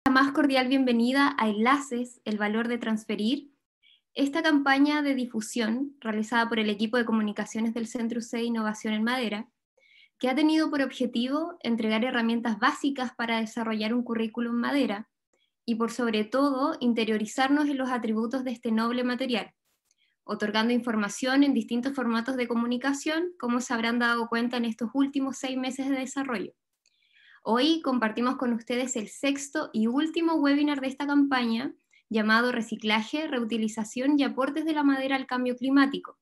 La más cordial bienvenida a Enlaces, el valor de transferir. Esta campaña de difusión, realizada por el equipo de comunicaciones del Centro UC de Innovación en Madera, que ha tenido por objetivo entregar herramientas básicas para desarrollar un currículum madera y por sobre todo interiorizarnos en los atributos de este noble material, otorgando información en distintos formatos de comunicación, como se habrán dado cuenta en estos últimos 6 meses de desarrollo. Hoy compartimos con ustedes el sexto y último webinar de esta campaña, llamado Reciclaje, Reutilización y Aportes de la Madera al Cambio Climático,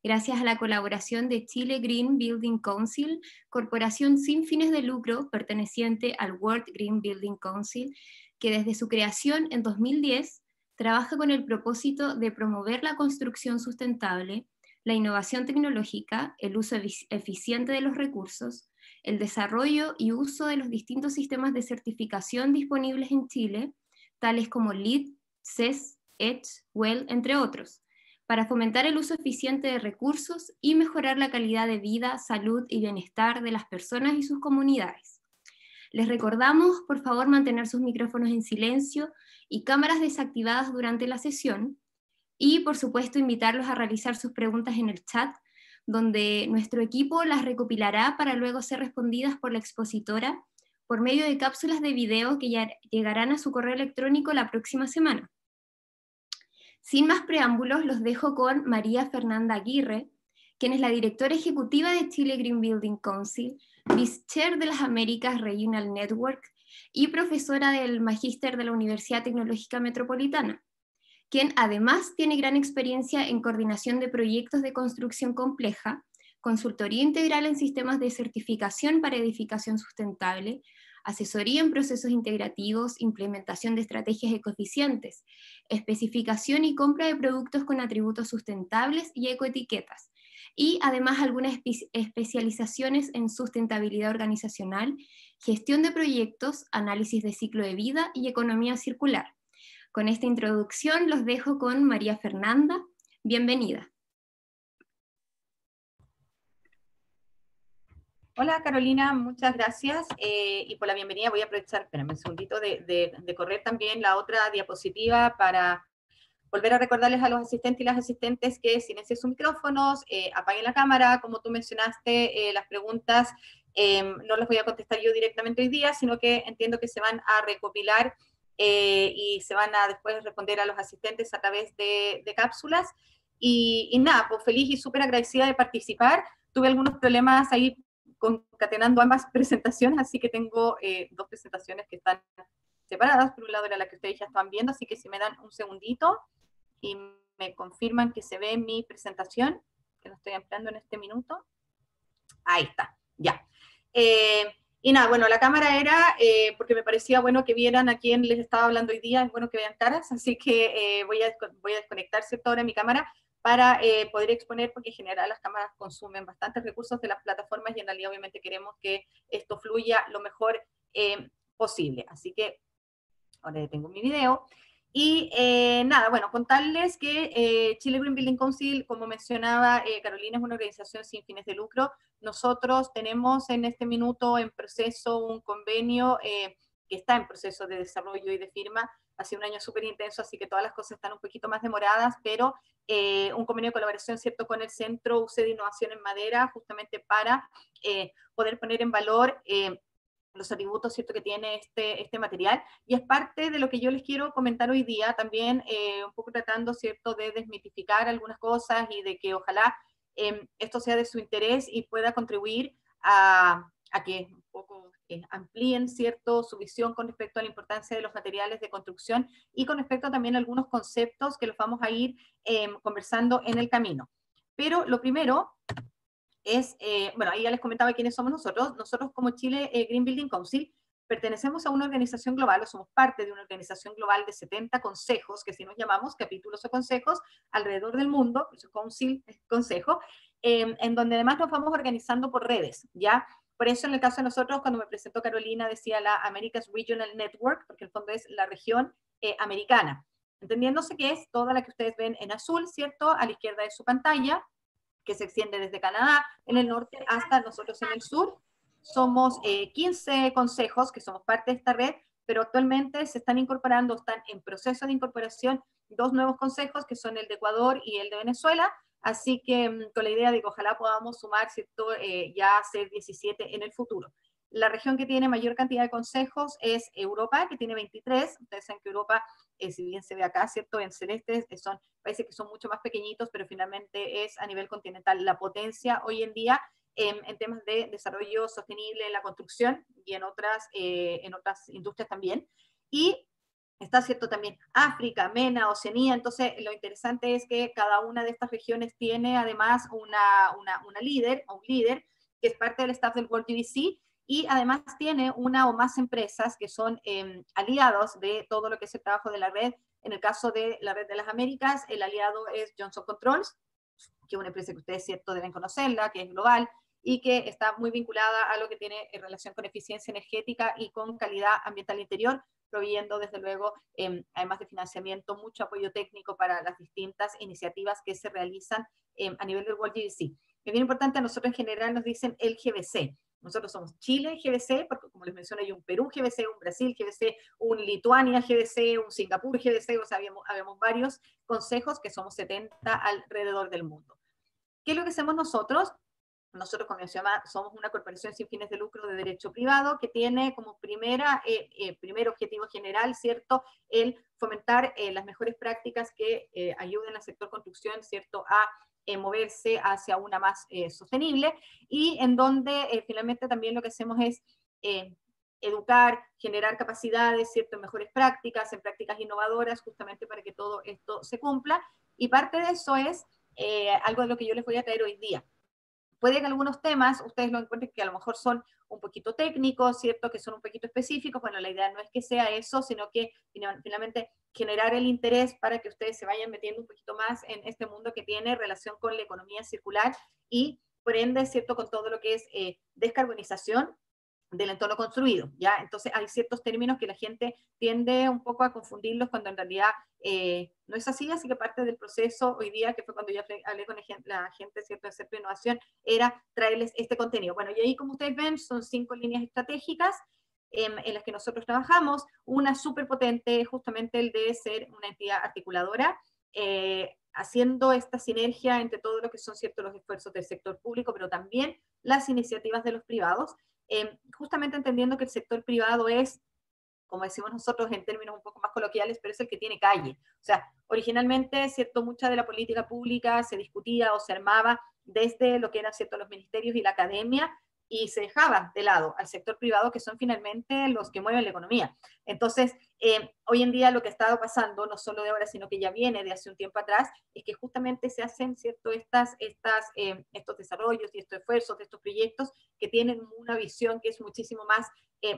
gracias a la colaboración de Chile Green Building Council, corporación sin fines de lucro perteneciente al World Green Building Council, que desde su creación en 2010 trabaja con el propósito de promover la construcción sustentable, la innovación tecnológica, el uso eficiente de los recursos, el desarrollo y uso de los distintos sistemas de certificación disponibles en Chile, tales como LEED, CES, EDGE, WELL, entre otros, para fomentar el uso eficiente de recursos y mejorar la calidad de vida, salud y bienestar de las personas y sus comunidades. Les recordamos, por favor, mantener sus micrófonos en silencio y cámaras desactivadas durante la sesión, y por supuesto invitarlos a realizar sus preguntas en el chat, donde nuestro equipo las recopilará para luego ser respondidas por la expositora por medio de cápsulas de video que ya llegarán a su correo electrónico la próxima semana. Sin más preámbulos, los dejo con María Fernanda Aguirre, quien es la directora ejecutiva de Chile Green Building Council, vice-chair de las Américas Regional Network y profesora del Magíster de la Universidad Tecnológica Metropolitana, quien además tiene gran experiencia en coordinación de proyectos de construcción compleja, consultoría integral en sistemas de certificación para edificación sustentable, asesoría en procesos integrativos, implementación de estrategias ecoeficientes, especificación y compra de productos con atributos sustentables y ecoetiquetas, y además algunas especializaciones en sustentabilidad organizacional, gestión de proyectos, análisis de ciclo de vida y economía circular. Con esta introducción los dejo con María Fernanda. Bienvenida. Hola Carolina, muchas gracias y por la bienvenida. Voy a aprovechar, espérame un segundito, de correr también la otra diapositiva para volver a recordarles a los asistentes y las asistentes que silencien sus micrófonos, apaguen la cámara. Como tú mencionaste, las preguntas no las voy a contestar yo directamente hoy día, sino que entiendo que se van a recopilar y se van a después responder a los asistentes a través de cápsulas. Y nada, pues feliz y súper agradecida de participar. Tuve algunos problemas ahí concatenando ambas presentaciones, así que tengo dos presentaciones que están separadas. Por un lado era la que ustedes ya están viendo, así que si me dan un segundito y me confirman que se ve mi presentación, que lo estoy ampliando en este minuto. Ahí está, ya. Y nada, bueno, la cámara era porque me parecía bueno que vieran a quién les estaba hablando hoy día, es bueno que vean caras, así que voy a desconectar, ¿cierto?, ahora mi cámara para poder exponer, porque en general las cámaras consumen bastantes recursos de las plataformas y en realidad obviamente queremos que esto fluya lo mejor posible. Así que ahora detengo mi video. Y nada, bueno, contarles que Chile Green Building Council, como mencionaba Carolina, es una organización sin fines de lucro. Nosotros tenemos en este minuto en proceso un convenio que está en proceso de desarrollo y de firma. Ha sido un año súper intenso, así que todas las cosas están un poquito más demoradas, pero un convenio de colaboración, ¿cierto?, con el Centro UC de Innovación en Madera, justamente para poder poner en valor los atributos, ¿cierto?, que tiene este material, y es parte de lo que yo les quiero comentar hoy día, también un poco tratando, ¿cierto?, de desmitificar algunas cosas y de que ojalá esto sea de su interés y pueda contribuir a que un poco amplíen, ¿cierto?, su visión con respecto a la importancia de los materiales de construcción y con respecto también a algunos conceptos que los vamos a ir conversando en el camino. Pero lo primero es, bueno, ahí ya les comentaba quiénes somos nosotros. Nosotros como Chile Green Building Council pertenecemos a una organización global, o somos parte de una organización global de 70 consejos, que así nos llamamos, capítulos o consejos, alrededor del mundo, por eso council es consejo, en donde además nos vamos organizando por redes, ¿ya? Por eso en el caso de nosotros, cuando me presentó Carolina, decía la Americas Regional Network, porque en el fondo es la región americana, entendiéndose que es toda la que ustedes ven en azul, ¿cierto?, a la izquierda de su pantalla, que se extiende desde Canadá en el norte hasta nosotros en el sur. Somos 15 consejos que somos parte de esta red, pero actualmente se están incorporando, están en proceso de incorporación dos nuevos consejos, que son el de Ecuador y el de Venezuela, así que con la idea de que ojalá podamos sumar, ¿cierto? Ya ser 17 en el futuro. La región que tiene mayor cantidad de consejos es Europa, que tiene 23. Ustedes saben que Europa, si bien se ve acá, ¿cierto? En celeste, parece que son mucho más pequeñitos, pero finalmente es a nivel continental la potencia hoy en día en temas de desarrollo sostenible en la construcción y en otras industrias también. Y está, ¿cierto? También África, MENA, Oceanía. Entonces, lo interesante es que cada una de estas regiones tiene además una líder o un líder que es parte del staff del World GBC, y además tiene una o más empresas que son aliados de todo lo que es el trabajo de la red. En el caso de la red de las Américas, el aliado es Johnson Controls, que es una empresa que ustedes, cierto, deben conocerla, que es global y que está muy vinculada a lo que tiene en relación con eficiencia energética y con calidad ambiental interior, proveyendo desde luego, además de financiamiento, mucho apoyo técnico para las distintas iniciativas que se realizan a nivel del World GBC. Es bien importante, a nosotros en general nos dicen el GBC. Nosotros somos Chile GBC, porque como les mencioné, hay un Perú GBC, un Brasil GBC, un Lituania GBC, un Singapur GBC, o sea, habíamos varios consejos, que somos 70 alrededor del mundo. ¿Qué es lo que hacemos nosotros? Nosotros, como mencionaba, somos una corporación sin fines de lucro de derecho privado que tiene como primer objetivo general, ¿cierto?, el fomentar las mejores prácticas que ayuden al sector construcción, ¿cierto?, a moverse hacia una más sostenible, y en donde finalmente también lo que hacemos es educar, generar capacidades, ¿cierto?, en mejores prácticas, en prácticas innovadoras, justamente para que todo esto se cumpla. Y parte de eso es algo de lo que yo les voy a traer hoy día. Puede que algunos temas ustedes lo encuentren que a lo mejor son un poquito técnicos, ¿cierto? Que son un poquito específicos. Bueno, la idea no es que sea eso, sino que finalmente generar el interés para que ustedes se vayan metiendo un poquito más en este mundo que tiene relación con la economía circular y, por ende, ¿cierto?, con todo lo que es descarbonización del entorno construido, ¿ya? Entonces hay ciertos términos que la gente tiende un poco a confundirlos cuando en realidad no es así, así que parte del proceso hoy día, que fue cuando yo hablé con la gente, ¿cierto?, de Centro de Innovación, era traerles este contenido. Bueno, y ahí, como ustedes ven, son 5 líneas estratégicas en las que nosotros trabajamos. Una súper potente, justamente el de ser una entidad articuladora, haciendo esta sinergia entre todo lo que son, ¿cierto?, los esfuerzos del sector público, pero también las iniciativas de los privados, justamente entendiendo que el sector privado es, como decimos nosotros en términos un poco más coloquiales, pero es el que tiene calle. O sea, originalmente, ¿cierto?, mucha de la política pública se discutía o se armaba desde lo que eran, ¿cierto?, los ministerios y la academia, y se dejaba de lado al sector privado, que son finalmente los que mueven la economía. Entonces, hoy en día lo que ha estado pasando, no solo de ahora, sino que ya viene de hace un tiempo atrás, es que justamente se hacen, ¿cierto?, estos desarrollos y estos esfuerzos de estos proyectos que tienen una visión que es muchísimo más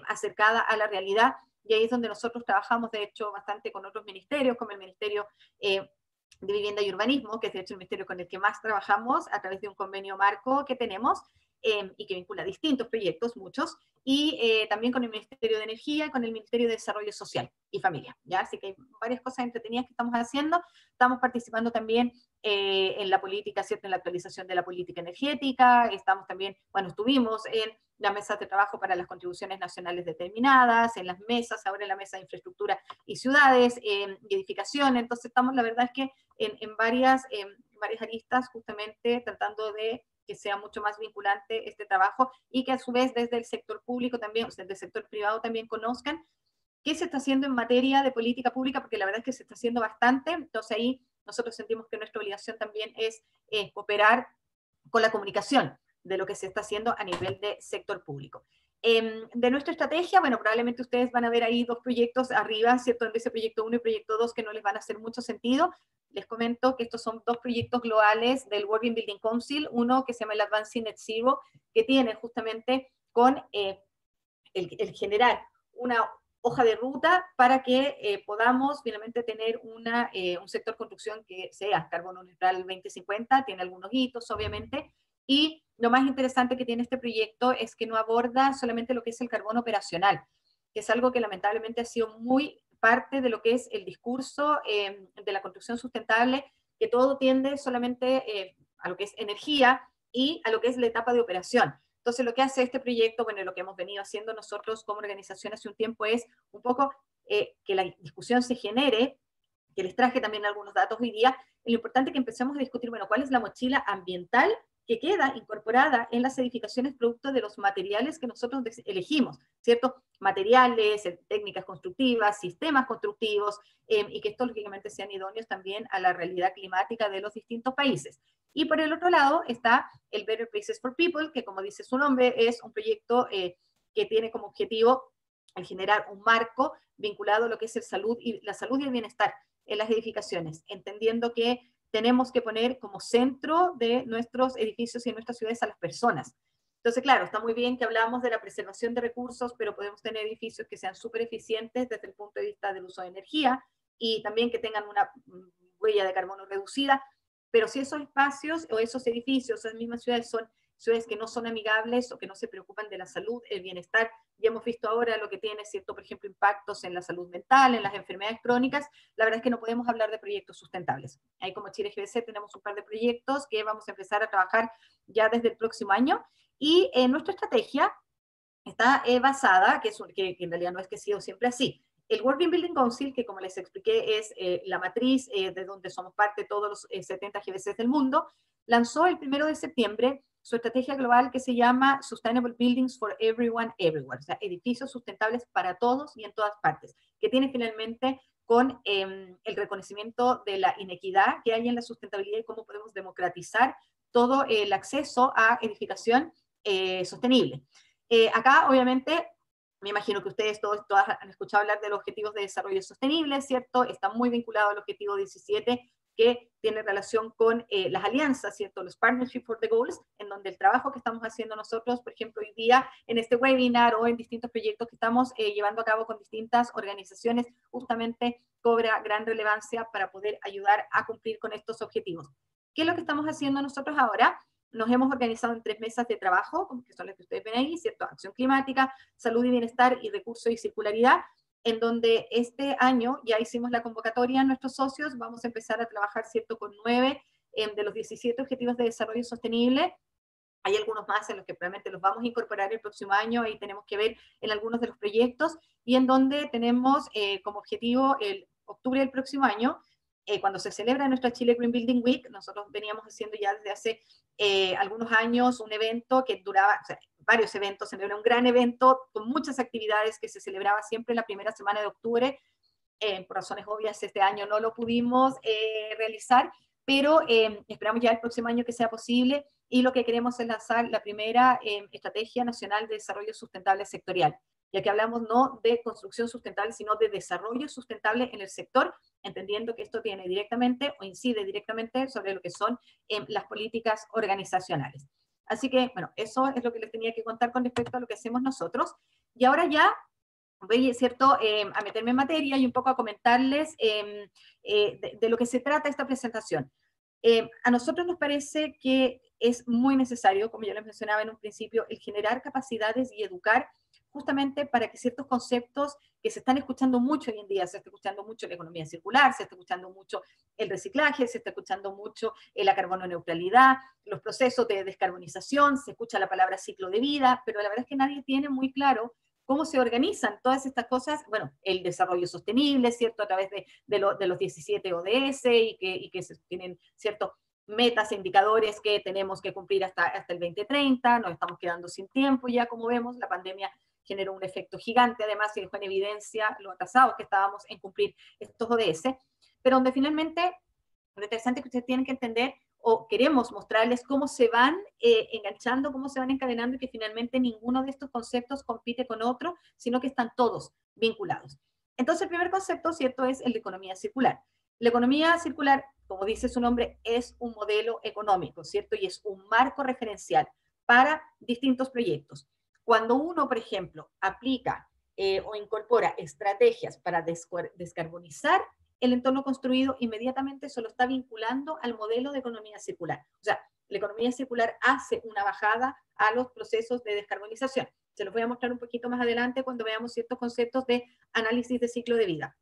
acercada a la realidad, y ahí es donde nosotros trabajamos, de hecho, bastante con otros ministerios, como el Ministerio de Vivienda y Urbanismo, que es de hecho el ministerio con el que más trabajamos a través de un convenio marco que tenemos, y que vincula distintos proyectos, muchos, y también con el Ministerio de Energía y con el Ministerio de Desarrollo Social y Familia, ¿ya? Así que hay varias cosas entretenidas que estamos haciendo. Estamos participando también en la política, ¿cierto?, en la actualización de la política energética. Estamos también, bueno, estuvimos en las mesas de trabajo para las contribuciones nacionales determinadas, en las mesas, ahora en la mesa de infraestructura y ciudades, y edificación. Entonces estamos, la verdad es que en varias aristas, justamente tratando de que sea mucho más vinculante este trabajo, y que a su vez desde el sector público también, o sea, desde el sector privado también conozcan qué se está haciendo en materia de política pública, porque la verdad es que se está haciendo bastante. Entonces ahí nosotros sentimos que nuestra obligación también es cooperar con la comunicación de lo que se está haciendo a nivel de sector público. De nuestra estrategia, bueno, probablemente ustedes van a ver ahí dos proyectos arriba, ¿cierto?, en ese proyecto 1 y proyecto 2, que no les van a hacer mucho sentido. Les comento que estos son dos proyectos globales del World Green Building Council, uno que se llama el Advancing Net Zero, que tiene justamente con el generar una hoja de ruta para que podamos finalmente tener un sector construcción que sea carbono neutral 2050, tiene algunos hitos, obviamente, y lo más interesante que tiene este proyecto es que no aborda solamente lo que es el carbono operacional, que es algo que lamentablemente ha sido muy parte de lo que es el discurso de la construcción sustentable, que todo tiende solamente a lo que es energía y a lo que es la etapa de operación. Entonces, lo que hace este proyecto, bueno, lo que hemos venido haciendo nosotros como organización hace un tiempo es un poco que la discusión se genere, que les traje también algunos datos hoy día, lo importante es que empecemos a discutir, bueno, cuál es la mochila ambiental que queda incorporada en las edificaciones producto de los materiales que nosotros elegimos, ¿cierto? Materiales, técnicas constructivas, sistemas constructivos, y que estos lógicamente sean idóneos también a la realidad climática de los distintos países. Y por el otro lado está el Better Places for People, que como dice su nombre, es un proyecto que tiene como objetivo el generar un marco vinculado a lo que es la salud y el bienestar en las edificaciones, entendiendo que tenemos que poner como centro de nuestros edificios y nuestras ciudades a las personas. Entonces, claro, está muy bien que hablamos de la preservación de recursos, pero podemos tener edificios que sean súper eficientes desde el punto de vista del uso de energía y también que tengan una huella de carbono reducida, pero si esos espacios o esos edificios, esas mismas ciudades son ciudades que no son amigables o que no se preocupan de la salud, el bienestar, ya hemos visto ahora lo que tiene, ¿cierto? Por ejemplo, impactos en la salud mental, en las enfermedades crónicas, la verdad es que no podemos hablar de proyectos sustentables. Ahí como Chile GBC tenemos un par de proyectos que vamos a empezar a trabajar ya desde el próximo año, y nuestra estrategia está basada, que en realidad no es que ha sido siempre así. El World Green Building Council, que como les expliqué es la matriz de donde somos parte todos los 70 GBCs del mundo, lanzó el 1 de septiembre su estrategia global que se llama Sustainable Buildings for Everyone, Everywhere, o sea, edificios sustentables para todos y en todas partes, que tiene finalmente con el reconocimiento de la inequidad que hay en la sustentabilidad y cómo podemos democratizar todo el acceso a edificación sostenible. Acá, obviamente, me imagino que ustedes todas han escuchado hablar de los Objetivos de Desarrollo Sostenible, ¿cierto? Está muy vinculado al Objetivo 17, que tiene relación con las alianzas, ¿cierto? Los Partnership for the Goals, en donde el trabajo que estamos haciendo nosotros, por ejemplo, hoy día en este webinar o en distintos proyectos que estamos llevando a cabo con distintas organizaciones, justamente cobra gran relevancia para poder ayudar a cumplir con estos objetivos. ¿Qué es lo que estamos haciendo nosotros ahora? Nos hemos organizado en 3 mesas de trabajo, que son las que ustedes ven ahí, ¿cierto? Acción climática, salud y bienestar y recursos y circularidad, en donde este año ya hicimos la convocatoria a nuestros socios, vamos a empezar a trabajar, ¿cierto?, con 9 de los 17 Objetivos de Desarrollo Sostenible. Hay algunos más en los que probablemente los vamos a incorporar el próximo año, ahí tenemos que ver en algunos de los proyectos, y en donde tenemos como objetivo el octubre del próximo año, cuando se celebra nuestra Chile Green Building Week. Nosotros veníamos haciendo ya desde hace algunos años un evento que duraba, o sea, varios eventos, era un gran evento con muchas actividades que se celebraba siempre la primera semana de octubre. Por razones obvias este año no lo pudimos realizar, pero esperamos ya el próximo año que sea posible, y lo que queremos es lanzar la primera Estrategia Nacional de Desarrollo Sustentable Sectorial, ya que hablamos no de construcción sustentable, sino de desarrollo sustentable en el sector, entendiendo que esto tiene directamente o incide directamente sobre lo que son las políticas organizacionales. Así que, bueno, eso es lo que les tenía que contar con respecto a lo que hacemos nosotros. Y ahora ya voy, ¿cierto?, a meterme en materia y un poco a comentarles de lo que se trata esta presentación. A nosotros nos parece que es muy necesario, como ya les mencionaba en un principio, el generar capacidades y educar justamente para que ciertos conceptos que se están escuchando mucho hoy en día, se está escuchando mucho la economía circular, se está escuchando mucho el reciclaje, se está escuchando mucho la carbono neutralidad, los procesos de descarbonización, se escucha la palabra ciclo de vida, pero la verdad es que nadie tiene muy claro cómo se organizan todas estas cosas. Bueno, el desarrollo sostenible, ¿cierto?, a través de los 17 ODS y que se tienen, ¿cierto?, metas e indicadores que tenemos que cumplir hasta el 2030, nos estamos quedando sin tiempo ya, como vemos, la pandemia generó un efecto gigante, además, y dejó en evidencia lo atrasados que estábamos en cumplir estos ODS, pero donde finalmente lo interesante es que ustedes tienen que entender, o queremos mostrarles cómo se van enganchando, cómo se van encadenando, y que finalmente ninguno de estos conceptos compite con otro, sino que están todos vinculados. Entonces, el primer concepto, ¿cierto?, es el de economía circular. La economía circular, como dice su nombre, es un modelo económico, ¿cierto?, y es un marco referencial para distintos proyectos. Cuando uno, por ejemplo, aplica o incorpora estrategias para descarbonizar el entorno construido, inmediatamente se lo está vinculando al modelo de economía circular. O sea, la economía circular hace una bajada a los procesos de descarbonización. Se los voy a mostrar un poquito más adelante cuando veamos ciertos conceptos de análisis de ciclo de vida.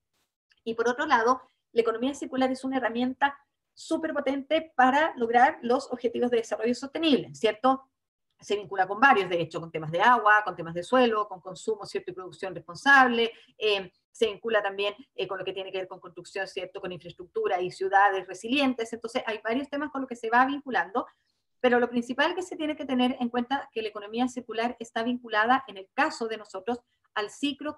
Y por otro lado, la economía circular es una herramienta súper potente para lograr los objetivos de desarrollo sostenible, ¿cierto? se vincula con varios, de hecho, con temas de agua, con temas de suelo, con consumo, ¿cierto? Y producción responsable. Se vincula también con lo que tiene que ver con construcción, ¿cierto? Con infraestructura y ciudades resilientes. Entonces, hay varios temas con los que se va vinculando, pero lo principal que se tiene que tener en cuenta es que la economía circular está vinculada, en el caso de nosotros, al ciclo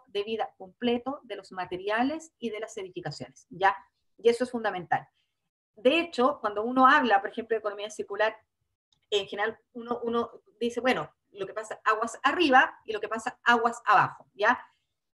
de vida completo de los materiales y de las edificaciones, ¿ya? Y eso es fundamental. De hecho, cuando uno habla, por ejemplo, de economía circular, en general uno dice, bueno, lo que pasa aguas arriba y lo que pasa aguas abajo, ¿ya?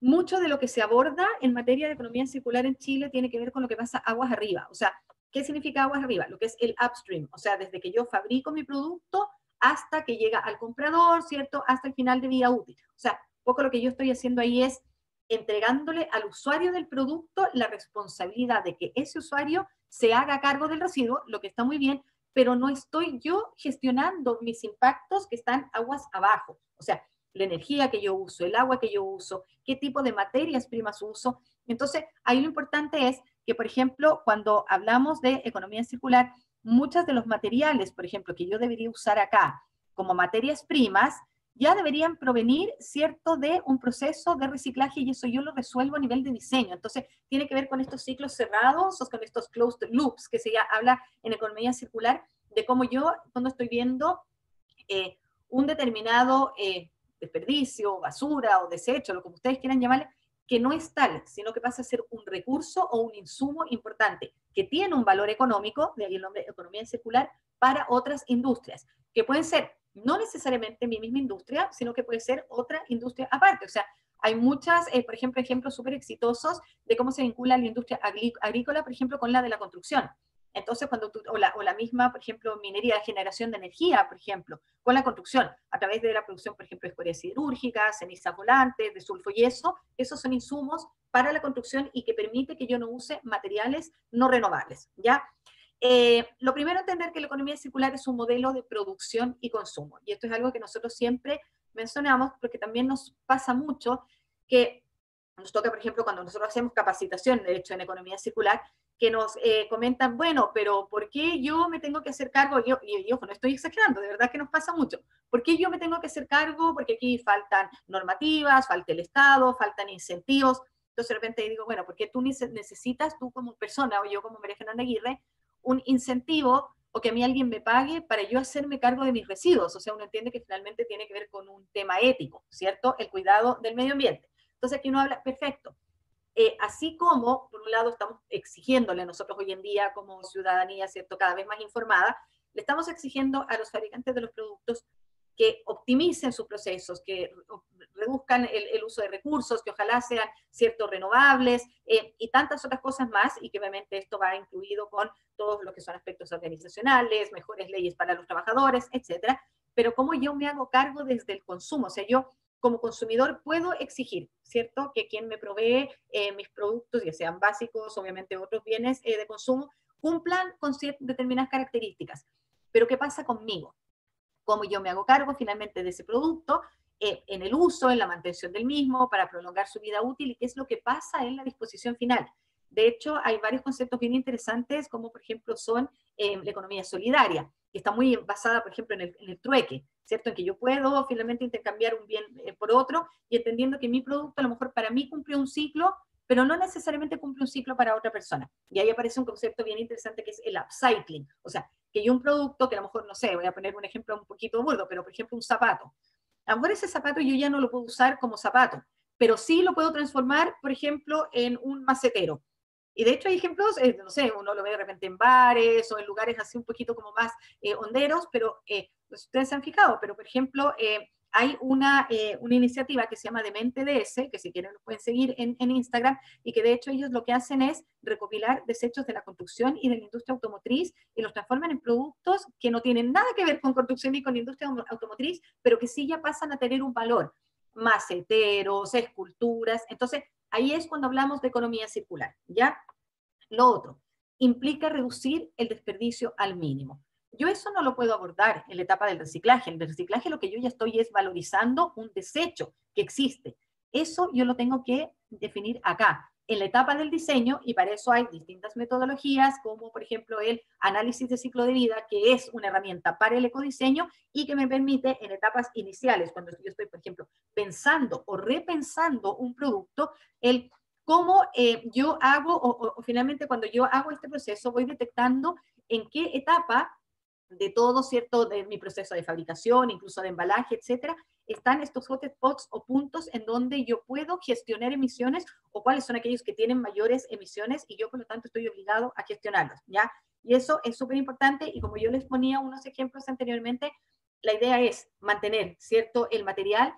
Mucho de lo que se aborda en materia de economía circular en Chile tiene que ver con lo que pasa aguas arriba. O sea, ¿qué significa aguas arriba? Lo que es el upstream, o sea, desde que yo fabrico mi producto hasta que llega al comprador, ¿cierto? Hasta el final de vida útil. O sea, un poco lo que yo estoy haciendo ahí es entregándole al usuario del producto la responsabilidad de que ese usuario se haga cargo del residuo, lo que está muy bien, pero no estoy yo gestionando mis impactos que están aguas abajo. O sea, la energía que yo uso, el agua que yo uso, qué tipo de materias primas uso. Entonces, ahí lo importante es que, por ejemplo, cuando hablamos de economía circular, muchos de los materiales, por ejemplo, que yo debería usar acá como materias primas, ya deberían provenir, ¿cierto?, de un proceso de reciclaje y eso yo lo resuelvo a nivel de diseño. Entonces, tiene que ver con estos ciclos cerrados o con estos closed loops que se habla en economía circular, de cómo yo, cuando estoy viendo un determinado desperdicio, basura o desecho, lo que ustedes quieran llamarle, que no es tal, sino que pasa a ser un recurso o un insumo importante, que tiene un valor económico, de ahí el nombre economía circular, para otras industrias, que pueden ser no necesariamente mi misma industria, sino que puede ser otra industria aparte. O sea, hay muchas, por ejemplo, ejemplos súper exitosos de cómo se vincula la industria agrícola, por ejemplo, con la de la construcción. Entonces, cuando tú, o la misma, por ejemplo, minería, generación de energía, por ejemplo, con la construcción, a través de la producción, por ejemplo, de escoria siderúrgica, cenizas volantes, de sulfo y eso, esos son insumos para la construcción y que permite que yo no use materiales no renovables, ¿ya? Lo primero, entender que la economía circular es un modelo de producción y consumo. Y esto es algo que nosotros siempre mencionamos porque también nos pasa mucho que nos toca, por ejemplo, cuando nosotros hacemos capacitación, de hecho, en economía circular, que nos comentan, bueno, pero ¿por qué yo me tengo que hacer cargo? Y ojo, no estoy exagerando, de verdad que nos pasa mucho. ¿Por qué yo me tengo que hacer cargo? Porque aquí faltan normativas, falta el Estado, faltan incentivos. Entonces de repente digo, bueno, ¿por qué tú necesitas, tú como persona o yo como María Fernanda Aguirre, un incentivo o que a mí alguien me pague para yo hacerme cargo de mis residuos? O sea, uno entiende que finalmente tiene que ver con un tema ético, ¿cierto? El cuidado del medio ambiente. Entonces aquí uno habla, perfecto. Así como, por un lado, estamos exigiéndole a nosotros hoy en día como ciudadanía, ¿cierto?, cada vez más informada, le estamos exigiendo a los fabricantes de los productos que optimicen sus procesos, que reduzcan el uso de recursos, que ojalá sean, ¿cierto?, renovables y tantas otras cosas más, y que obviamente esto va incluido con todos los que son aspectos organizacionales, mejores leyes para los trabajadores, etcétera. Pero cómo yo me hago cargo desde el consumo, o sea, yo como consumidor puedo exigir, ¿cierto?, que quien me provee mis productos, ya sean básicos, obviamente otros bienes de consumo, cumplan con determinadas características. Pero ¿qué pasa conmigo? ¿Cómo yo me hago cargo finalmente de ese producto en el uso, en la mantención del mismo, para prolongar su vida útil? ¿Y qué es lo que pasa en la disposición final? De hecho, hay varios conceptos bien interesantes, como por ejemplo son la economía solidaria, que está muy basada, por ejemplo, en el trueque, ¿cierto? En que yo puedo finalmente intercambiar un bien por otro y entendiendo que mi producto a lo mejor para mí cumple un ciclo, pero no necesariamente cumple un ciclo para otra persona. Y ahí aparece un concepto bien interesante que es el upcycling. O sea, que yo un producto que a lo mejor, no sé, voy a poner un ejemplo un poquito burdo, pero por ejemplo un zapato. A lo mejor ese zapato yo ya no lo puedo usar como zapato, pero sí lo puedo transformar, por ejemplo, en un macetero. Y de hecho hay ejemplos, no sé, uno lo ve de repente en bares o en lugares así un poquito como más honderos, pero pues ustedes se han fijado, pero por ejemplo hay una iniciativa que se llama Demente DS, que si quieren lo pueden seguir en Instagram, y que de hecho ellos lo que hacen es recopilar desechos de la construcción y de la industria automotriz y los transforman en productos que no tienen nada que ver con construcción ni con la industria automotriz, pero que sí ya pasan a tener un valor, maceteros, esculturas. Entonces, ahí es cuando hablamos de economía circular, ¿ya? Lo otro, implica reducir el desperdicio al mínimo. Yo eso no lo puedo abordar en la etapa del reciclaje. En el reciclaje lo que yo ya estoy es valorizando un desecho que existe. Eso yo lo tengo que definir acá. en la etapa del diseño, y para eso hay distintas metodologías, como por ejemplo el análisis de ciclo de vida, que es una herramienta para el ecodiseño y que me permite en etapas iniciales, cuando yo estoy, por ejemplo, pensando o repensando un producto, el cómo yo hago, o finalmente cuando yo hago este proceso, voy detectando en qué etapa de todo, ¿cierto?, de mi proceso de fabricación, incluso de embalaje, etcétera, están estos hotspots o puntos en donde yo puedo gestionar emisiones o cuáles son aquellos que tienen mayores emisiones y yo, por lo tanto, estoy obligado a gestionarlos, ¿ya? Y eso es súper importante y como yo les ponía unos ejemplos anteriormente, la idea es mantener, ¿cierto?, el material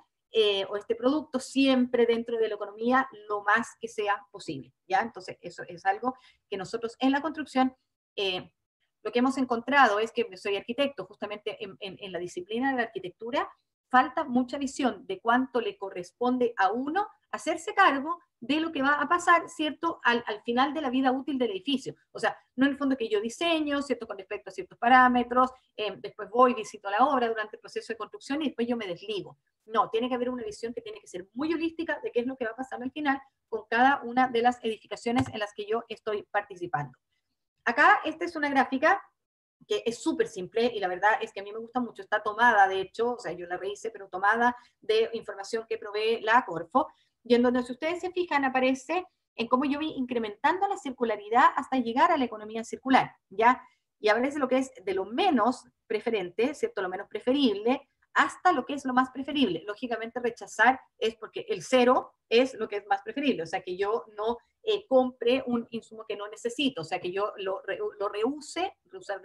o este producto siempre dentro de la economía lo más que sea posible, ¿ya? Entonces, eso es algo que nosotros en la construcción lo que hemos encontrado es que soy arquitecto, justamente en la disciplina de la arquitectura, falta mucha visión de cuánto le corresponde a uno hacerse cargo de lo que va a pasar, ¿cierto?, al final de la vida útil del edificio. O sea, no en el fondo que yo diseño, ¿cierto?, con respecto a ciertos parámetros, después voy, visito la obra durante el proceso de construcción y después yo me desligo. No, tiene que haber una visión que tiene que ser muy holística de qué es lo que va a pasar al final con cada una de las edificaciones en las que yo estoy participando. Acá, esta es una gráfica que es súper simple y la verdad es que a mí me gusta mucho. Está tomada, de hecho, o sea, yo la rehice, pero tomada de información que provee la Corfo, y en donde, si ustedes se fijan, aparece en cómo yo voy incrementando la circularidad hasta llegar a la economía circular, ¿ya? Y aparece lo que es de lo menos preferente, ¿cierto? Lo menos preferible, hasta lo que es lo más preferible. Lógicamente, rechazar es porque el cero es lo que es más preferible, o sea, que yo no compre un insumo que no necesito, o sea, que yo lo reuse, reusar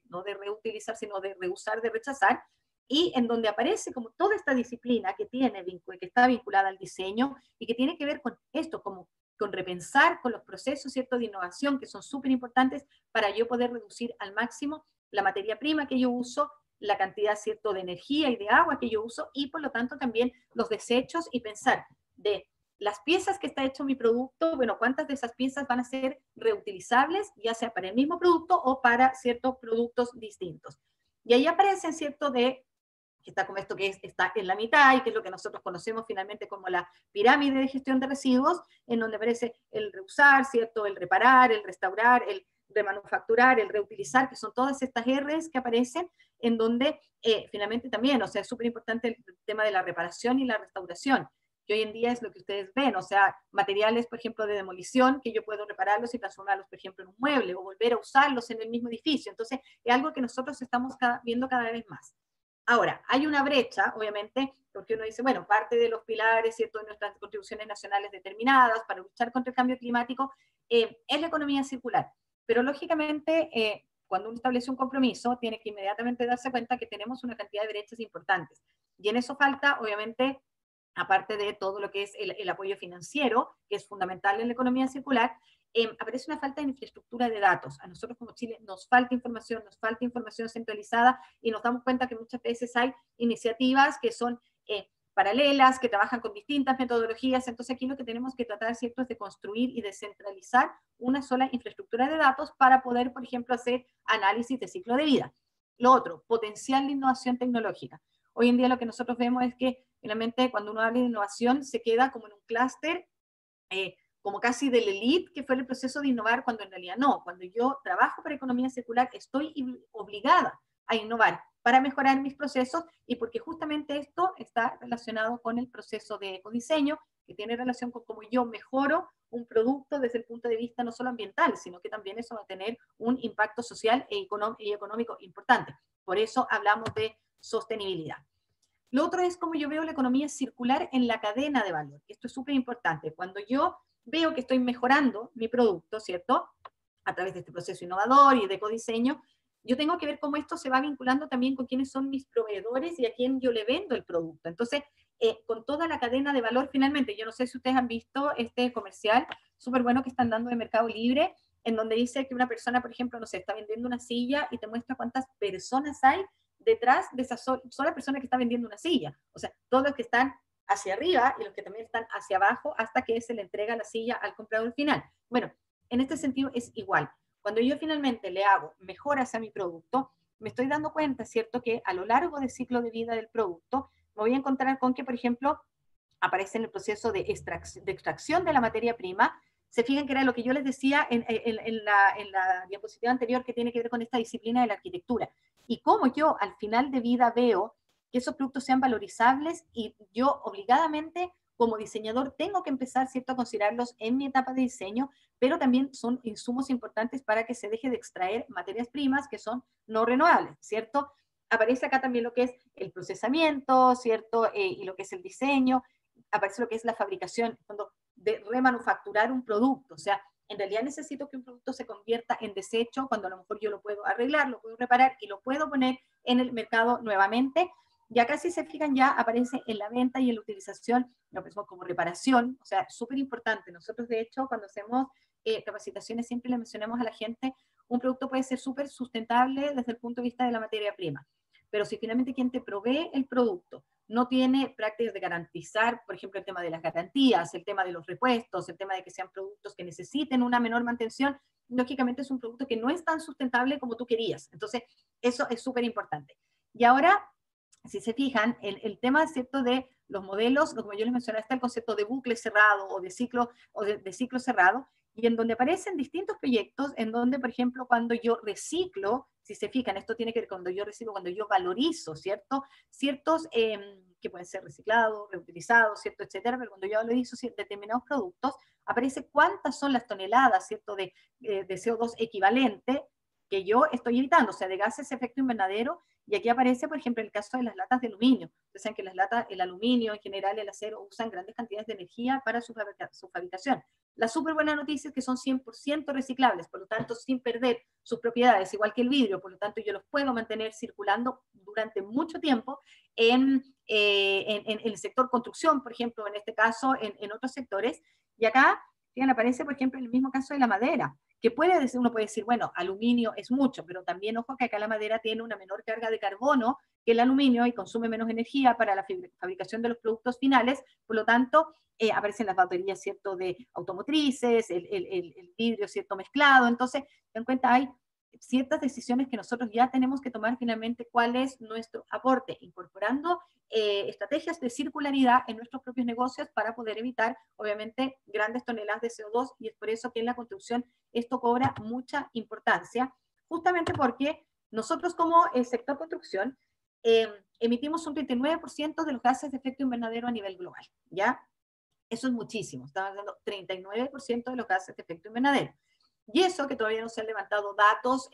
no de reutilizar, sino de reusar, de rechazar, y en donde aparece como toda esta disciplina que que está vinculada al diseño y que tiene que ver con esto, como con repensar con los procesos, ¿cierto?, de innovación que son súper importantes para yo poder reducir al máximo la materia prima que yo uso, la cantidad, ¿cierto?, de energía y de agua que yo uso y por lo tanto también los desechos y pensar de las piezas que está hecho mi producto, bueno, cuántas de esas piezas van a ser reutilizables, ya sea para el mismo producto o para ciertos productos distintos. Y ahí aparecen, ¿cierto?, que está como esto que está en la mitad y que es lo que nosotros conocemos finalmente como la pirámide de gestión de residuos, en donde aparece el reusar, ¿cierto?, el reparar, el restaurar, el remanufacturar, el reutilizar, que son todas estas R's que aparecen, en donde finalmente también, o sea, es súper importante el tema de la reparación y la restauración, que hoy en día es lo que ustedes ven, o sea, materiales, por ejemplo, de demolición, que yo puedo repararlos y transformarlos, por ejemplo, en un mueble, o volver a usarlos en el mismo edificio. Entonces, es algo que nosotros estamos viendo cada vez más. Ahora, hay una brecha, obviamente, porque uno dice, bueno, parte de los pilares, ¿cierto?, de nuestras contribuciones nacionales determinadas para luchar contra el cambio climático, es la economía circular. Pero, lógicamente, cuando uno establece un compromiso, tiene que inmediatamente darse cuenta que tenemos una cantidad de brechas importantes. Y en eso falta, obviamente, aparte de todo lo que es el apoyo financiero, que es fundamental en la economía circular, aparece una falta de infraestructura de datos. A nosotros como Chile nos falta información centralizada y nos damos cuenta que muchas veces hay iniciativas que son paralelas, que trabajan con distintas metodologías. Entonces aquí lo que tenemos que tratar, ¿cierto?, es de construir y descentralizar una sola infraestructura de datos para poder, por ejemplo, hacer análisis de ciclo de vida. Lo otro, potencial de innovación tecnológica. Hoy en día lo que nosotros vemos es que finalmente cuando uno habla de innovación se queda como en un clúster como casi del elite que fue el proceso de innovar, cuando en realidad no. Cuando yo trabajo para economía circular estoy obligada a innovar para mejorar mis procesos y porque justamente esto está relacionado con el proceso de ecodiseño, que tiene relación con cómo yo mejoro un producto desde el punto de vista no solo ambiental, sino que también eso va a tener un impacto social y económico importante. Por eso hablamos de sostenibilidad. Lo otro es cómo yo veo la economía circular en la cadena de valor. Esto es súper importante. Cuando yo veo que estoy mejorando mi producto, ¿cierto?, a través de este proceso innovador y de ecodiseño, yo tengo que ver cómo esto se va vinculando también con quiénes son mis proveedores y a quién yo le vendo el producto. Entonces, con toda la cadena de valor, finalmente, yo no sé si ustedes han visto este comercial súper bueno que están dando de Mercado Libre, en donde dice que una persona, por ejemplo, no sé, está vendiendo una silla y te muestra cuántas personas hay detrás de esa sola persona que está vendiendo una silla. O sea, todos los que están hacia arriba y los que también están hacia abajo hasta que se le entrega la silla al comprador final. Bueno, en este sentido es igual. Cuando yo finalmente le hago mejoras a mi producto, me estoy dando cuenta, ¿cierto?, que a lo largo del ciclo de vida del producto me voy a encontrar con que, por ejemplo, aparece en el proceso de extracción de la materia prima. Se fijan que era lo que yo les decía en la diapositiva anterior, que tiene que ver con esta disciplina de la arquitectura. Y cómo yo al final de vida veo que esos productos sean valorizables y yo obligadamente como diseñador tengo que empezar, ¿cierto?, a considerarlos en mi etapa de diseño, pero también son insumos importantes para que se deje de extraer materias primas que son no renovables, ¿cierto? Aparece acá también lo que es el procesamiento, ¿cierto? Y lo que es el diseño, aparece lo que es la fabricación, cuando de remanufacturar un producto, o sea, en realidad necesito que un producto se convierta en desecho cuando a lo mejor yo lo puedo arreglar, lo puedo reparar y lo puedo poner en el mercado nuevamente. Y acá, si se fijan, ya aparece en la venta y en la utilización lo mismo como reparación, o sea, súper importante. Nosotros, de hecho, cuando hacemos capacitaciones, siempre le mencionamos a la gente, un producto puede ser súper sustentable desde el punto de vista de la materia prima, pero si finalmente quien te provee el producto no tiene prácticas de garantizar, por ejemplo, el tema de las garantías, el tema de los repuestos, el tema de que sean productos que necesiten una menor mantención, lógicamente es un producto que no es tan sustentable como tú querías. Entonces, eso es súper importante. Y ahora, si se fijan, el tema, ¿cierto?, de los modelos, como yo les mencioné, está el concepto de bucle cerrado o de ciclo cerrado, y en donde aparecen distintos proyectos, en donde, por ejemplo, cuando yo reciclo, si se fijan, esto tiene que ver cuando yo reciclo, cuando yo valorizo, ¿cierto? Ciertos que pueden ser reciclados, reutilizados, ¿cierto?, etcétera, pero cuando yo valorizo determinados productos, aparece cuántas son las toneladas, ¿cierto?, de CO2 equivalente que yo estoy evitando, o sea, de gases de efecto invernadero. Y aquí aparece, por ejemplo, el caso de las latas de aluminio. Ustedes saben que las latas, el aluminio, en general el acero, usan grandes cantidades de energía para su fabricación. La súper buena noticia es que son 100% reciclables, por lo tanto, sin perder sus propiedades, igual que el vidrio, por lo tanto, yo los puedo mantener circulando durante mucho tiempo en el sector construcción, por ejemplo, en este caso, en otros sectores. Y acá, fíjense, aparece, por ejemplo, en el mismo caso de la madera, que uno puede decir, bueno, aluminio es mucho, pero también, ojo, que acá la madera tiene una menor carga de carbono que el aluminio y consume menos energía para la fabricación de los productos finales, por lo tanto, aparecen las baterías, ¿cierto?, de automotrices, el vidrio, ¿cierto?, mezclado. Entonces, en cuenta, hay ciertas decisiones que nosotros ya tenemos que tomar finalmente cuál es nuestro aporte, incorporando estrategias de circularidad en nuestros propios negocios para poder evitar, obviamente, grandes toneladas de CO2, y es por eso que en la construcción esto cobra mucha importancia, justamente porque nosotros como el sector construcción emitimos un 39% de los gases de efecto invernadero a nivel global, ¿ya? Eso es muchísimo, estamos hablando 39% de los gases de efecto invernadero. Y eso que todavía no se han levantado datos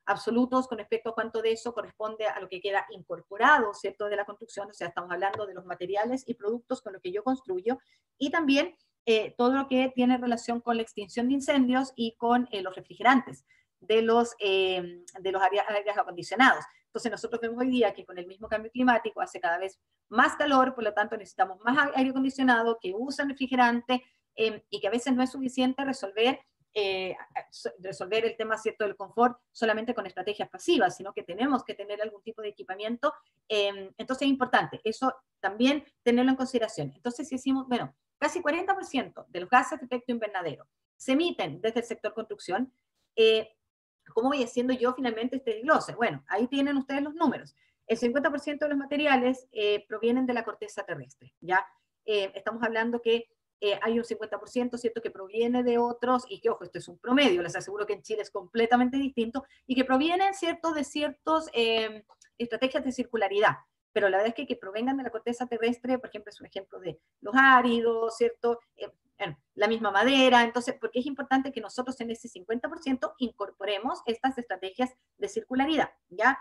absolutos con respecto a cuánto de eso corresponde a lo que queda incorporado, ¿cierto?, de la construcción, o sea, estamos hablando de los materiales y productos con los que yo construyo, y también todo lo que tiene relación con la extinción de incendios y con los refrigerantes de los aires acondicionados. Entonces nosotros vemos hoy día que con el mismo cambio climático hace cada vez más calor, por lo tanto necesitamos más aire acondicionado, que usan refrigerante, y que a veces no es suficiente resolver el tema, ¿cierto?, del confort solamente con estrategias pasivas, sino que tenemos que tener algún tipo de equipamiento. Entonces es importante eso también tenerlo en consideración. Entonces, si decimos, bueno, casi 40% de los gases de efecto invernadero se emiten desde el sector construcción, ¿cómo voy haciendo yo finalmente este desglose? Bueno, ahí tienen ustedes los números. El 50% de los materiales provienen de la corteza terrestre, ¿ya? Estamos hablando que hay un 50%, ¿cierto?, que proviene de otros, y que, ojo, esto es un promedio, les aseguro que en Chile es completamente distinto, y que provienen, ¿cierto?, de ciertas estrategias de circularidad. Pero la verdad es que provengan de la corteza terrestre, por ejemplo, es un ejemplo de los áridos, ¿cierto?, bueno, la misma madera. Entonces, porque es importante que nosotros en ese 50% incorporemos estas estrategias de circularidad, ¿ya?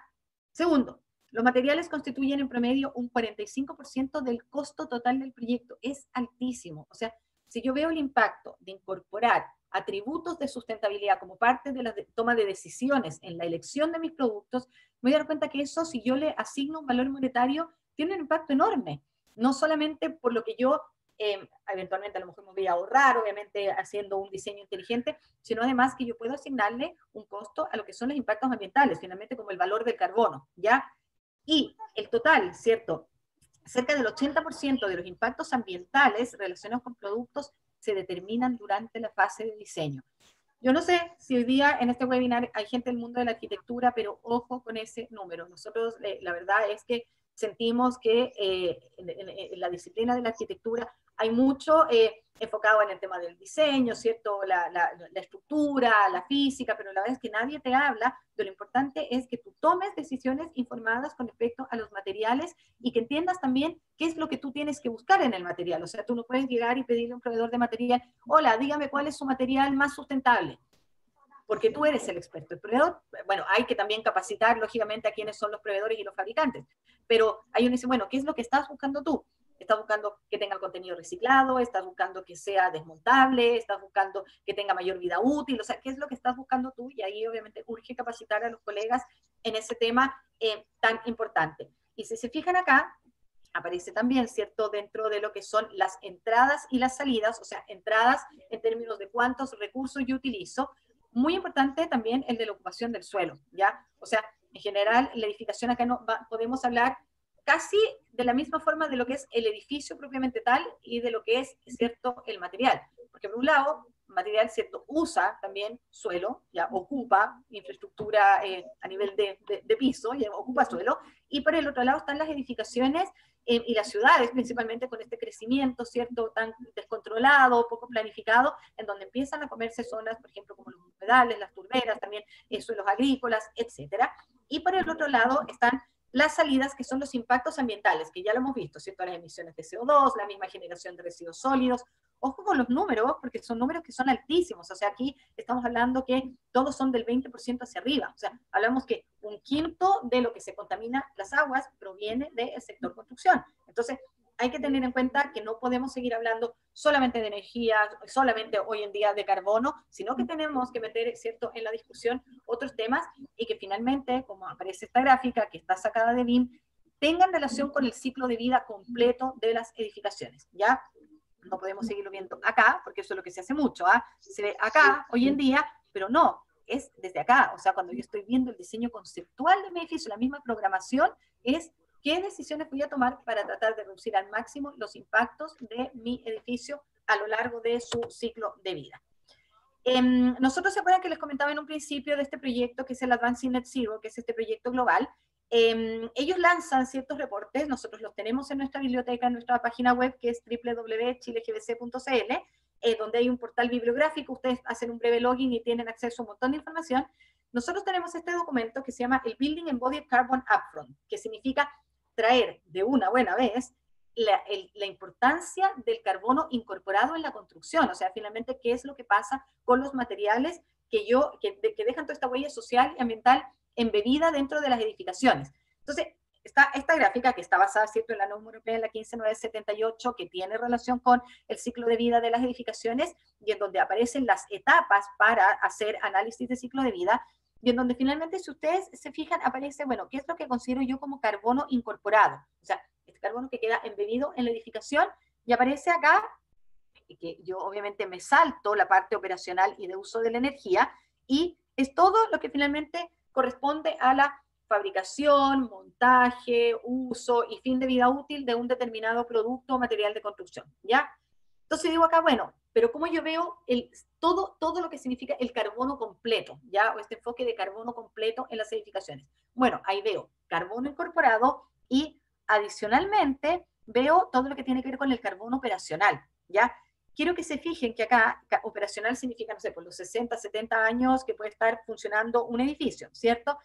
Segundo, los materiales constituyen en promedio un 45% del costo total del proyecto. Es altísimo. O sea, si yo veo el impacto de incorporar atributos de sustentabilidad como parte de la toma de decisiones en la elección de mis productos, me voy a dar cuenta que eso, si yo le asigno un valor monetario, tiene un impacto enorme. No solamente por lo que yo eventualmente a lo mejor me voy a ahorrar, obviamente haciendo un diseño inteligente, sino además que yo puedo asignarle un costo a lo que son los impactos ambientales, finalmente como el valor del carbono, ¿ya? Y el total, ¿cierto? Cerca del 80% de los impactos ambientales relacionados con productos se determinan durante la fase de diseño. Yo no sé si hoy día en este webinar hay gente del mundo de la arquitectura, pero ojo con ese número. Nosotros, la verdad es que sentimos que en la disciplina de la arquitectura hay mucho enfocado en el tema del diseño, ¿cierto? La estructura, la física, pero la verdad es que nadie te habla de lo importante es que tú tomes decisiones informadas con respecto a los materiales y que entiendas también qué es lo que tú tienes que buscar en el material. O sea, tú no puedes llegar y pedirle a un proveedor de material, hola, dígame cuál es su material más sustentable, porque tú eres el experto. El proveedor, bueno, hay que también capacitar, lógicamente, a quienes son los proveedores y los fabricantes, pero hay uno dice, bueno, ¿qué es lo que estás buscando tú? Estás buscando que tenga contenido reciclado, estás buscando que sea desmontable, estás buscando que tenga mayor vida útil, o sea, ¿qué es lo que estás buscando tú? Y ahí obviamente urge capacitar a los colegas en ese tema tan importante. Y si se fijan acá, aparece también, ¿cierto?, dentro de lo que son las entradas y las salidas, o sea, entradas en términos de cuántos recursos yo utilizo. Muy importante también el de la ocupación del suelo, ¿ya? O sea, en general, la edificación acá no podemos hablar casi de la misma forma de lo que es el edificio propiamente tal y de lo que es, ¿cierto?, el material. Porque por un lado, material, ¿cierto?, usa también suelo, ya ocupa infraestructura a nivel de piso, ya ocupa suelo, y por el otro lado están las edificaciones y las ciudades, principalmente con este crecimiento, ¿cierto?, tan descontrolado, poco planificado, en donde empiezan a comerse zonas, por ejemplo, como los humedales, las turberas, también suelos agrícolas, etcétera. Y por el otro lado están las salidas, que son los impactos ambientales, que ya lo hemos visto, ¿cierto? Las emisiones de CO2, la misma generación de residuos sólidos. Ojo con los números, porque son números que son altísimos. O sea, aquí estamos hablando que todos son del 20% hacia arriba. O sea, hablamos que un quinto de lo que se contamina las aguas proviene del sector construcción. Entonces, hay que tener en cuenta que no podemos seguir hablando solamente de energía, solamente hoy en día de carbono, sino que tenemos que meter, ¿cierto?, en la discusión otros temas y que finalmente, como aparece esta gráfica que está sacada de BIM, tengan relación con el ciclo de vida completo de las edificaciones, ¿ya? No podemos seguirlo viendo acá, porque eso es lo que se hace mucho, ¿ah? Se ve acá, hoy en día, pero no, es desde acá. O sea, cuando yo estoy viendo el diseño conceptual de mi edificio, la misma programación, es qué decisiones voy a tomar para tratar de reducir al máximo los impactos de mi edificio a lo largo de su ciclo de vida. Nosotros se acuerdan que les comentaba en un principio de este proyecto que es el Advancing Net Zero, que es este proyecto global. Ellos lanzan ciertos reportes, nosotros los tenemos en nuestra biblioteca, en nuestra página web, que es www.chilegbc.cl, donde hay un portal bibliográfico, ustedes hacen un breve login y tienen acceso a un montón de información. Nosotros tenemos este documento que se llama el Building Embodied Carbon Upfront, que significa traer de una buena vez la importancia del carbono incorporado en la construcción, o sea, finalmente, qué es lo que pasa con los materiales que dejan toda esta huella social y ambiental embebida dentro de las edificaciones. Entonces, está esta gráfica que está basada, ¿cierto?, en la norma europea, en la 15978, que tiene relación con el ciclo de vida de las edificaciones y en donde aparecen las etapas para hacer análisis de ciclo de vida y en donde finalmente, si ustedes se fijan, aparece, bueno, ¿qué es lo que considero yo como carbono incorporado? O sea, este carbono que queda embebido en la edificación y aparece acá, que yo obviamente me salto la parte operacional y de uso de la energía, y es todo lo que finalmente corresponde a la fabricación, montaje, uso y fin de vida útil de un determinado producto o material de construcción, ¿ya? Entonces digo acá, bueno, pero ¿cómo yo veo todo lo que significa el carbono completo, ¿ya? O este enfoque de carbono completo en las edificaciones. Bueno, ahí veo carbono incorporado y adicionalmente veo todo lo que tiene que ver con el carbono operacional, ¿ya? Quiero que se fijen que acá operacional significa, no sé, por los 60, 70 años que puede estar funcionando un edificio, ¿cierto?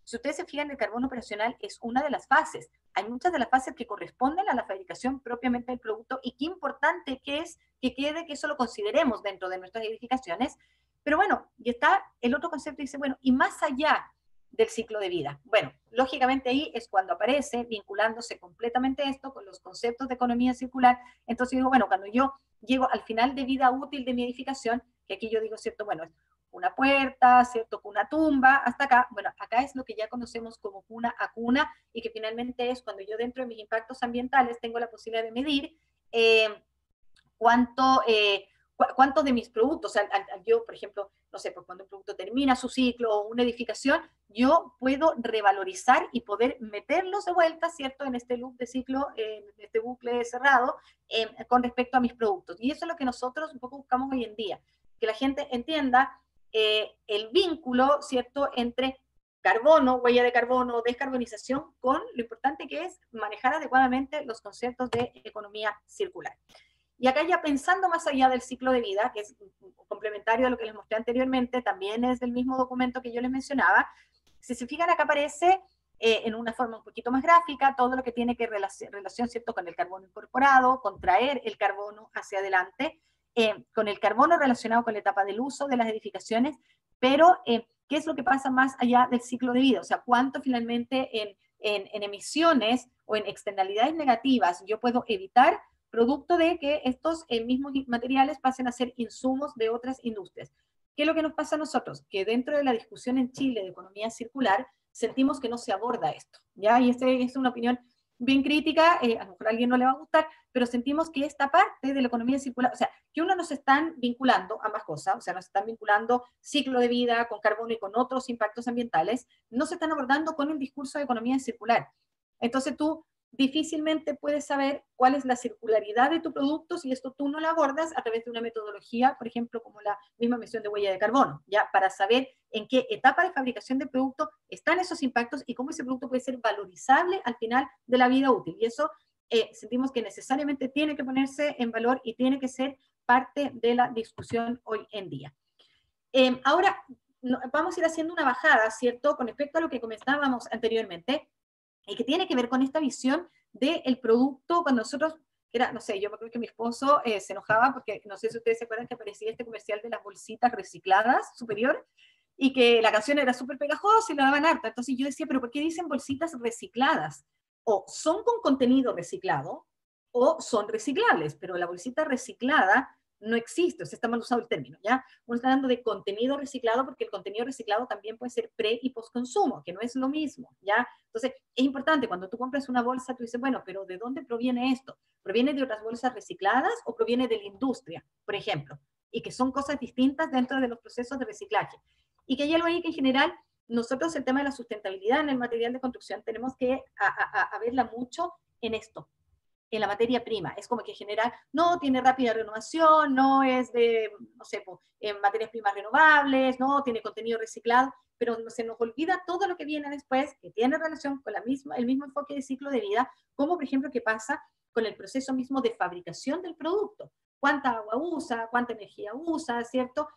Si ustedes se fijan, el carbono operacional es una de las fases. Hay muchas de las fases que corresponden a la fabricación propiamente del producto y qué importante que es que quede que eso lo consideremos dentro de nuestras edificaciones. Pero bueno, y está el otro concepto, dice, bueno, y más allá del ciclo de vida. Bueno, lógicamente ahí es cuando aparece vinculándose completamente esto con los conceptos de economía circular. Entonces digo, bueno, cuando yo llego al final de vida útil de mi edificación, que aquí yo digo, ¿cierto? Bueno, una puerta, ¿cierto?, una tumba, hasta acá. Bueno, acá es lo que ya conocemos como cuna a cuna y que finalmente es cuando yo dentro de mis impactos ambientales tengo la posibilidad de medir cuánto de mis productos, yo, por ejemplo, no sé, pues cuando un producto termina su ciclo o una edificación, yo puedo revalorizar y poder meterlos de vuelta, ¿cierto?, en este loop de ciclo, en este bucle cerrado, con respecto a mis productos. Y eso es lo que nosotros un poco buscamos hoy en día, que la gente entienda el vínculo, ¿cierto?, entre carbono, huella de carbono, descarbonización, con lo importante que es manejar adecuadamente los conceptos de economía circular. Y acá ya pensando más allá del ciclo de vida, que es complementario a lo que les mostré anteriormente, también es del mismo documento que yo les mencionaba, si se fijan acá aparece en una forma un poquito más gráfica todo lo que tiene que relación, ¿cierto?, con el carbono incorporado, con traer el carbono hacia adelante, con el carbono relacionado con la etapa del uso de las edificaciones, pero ¿qué es lo que pasa más allá del ciclo de vida? O sea, ¿cuánto finalmente en emisiones o en externalidades negativas yo puedo evitar producto de que estos mismos materiales pasen a ser insumos de otras industrias? ¿Qué es lo que nos pasa a nosotros? Que dentro de la discusión en Chile de economía circular sentimos que no se aborda esto, ¿ya? Y esta es una opinión bien crítica, a lo mejor a alguien no le va a gustar, pero sentimos que esta parte de la economía circular, o sea, que uno nos están vinculando ambas cosas, o sea, nos están vinculando ciclo de vida con carbono y con otros impactos ambientales, no se están abordando con el discurso de economía circular. Entonces tú difícilmente puedes saber cuál es la circularidad de tu producto si esto tú no lo abordas a través de una metodología, por ejemplo, como la misma emisión de huella de carbono, ya para saber en qué etapa de fabricación del producto están esos impactos y cómo ese producto puede ser valorizable al final de la vida útil. Y eso sentimos que necesariamente tiene que ponerse en valor y tiene que ser parte de la discusión hoy en día. Ahora, vamos a ir haciendo una bajada, ¿cierto?, con respecto a lo que comentábamos anteriormente, y que tiene que ver con esta visión del producto cuando nosotros, era, no sé, yo creo que mi esposo se enojaba porque, no sé si ustedes se acuerdan que aparecía este comercial de las bolsitas recicladas superior, y que la canción era súper pegajosa y la daban harta. Entonces yo decía, pero ¿por qué dicen bolsitas recicladas? O son con contenido reciclado, o son reciclables, pero la bolsita reciclada no existe, o sea, está mal usado el término, ¿ya? Uno está hablando de contenido reciclado porque el contenido reciclado también puede ser pre- y postconsumo, que no es lo mismo, ¿ya? Entonces, es importante, cuando tú compras una bolsa, tú dices, bueno, pero ¿de dónde proviene esto? ¿Proviene de otras bolsas recicladas o proviene de la industria, por ejemplo? Y que son cosas distintas dentro de los procesos de reciclaje. Y que hay algo ahí que en general, nosotros el tema de la sustentabilidad en el material de construcción tenemos que verla mucho en esto, en la materia prima. Es como que genera, no tiene rápida renovación, no es de, no sé, en materias primas renovables, no tiene contenido reciclado, pero se nos olvida todo lo que viene después, que tiene relación con el mismo enfoque de ciclo de vida, como por ejemplo qué pasa con el proceso mismo de fabricación del producto. Cuánta agua usa, cuánta energía usa, ¿cierto?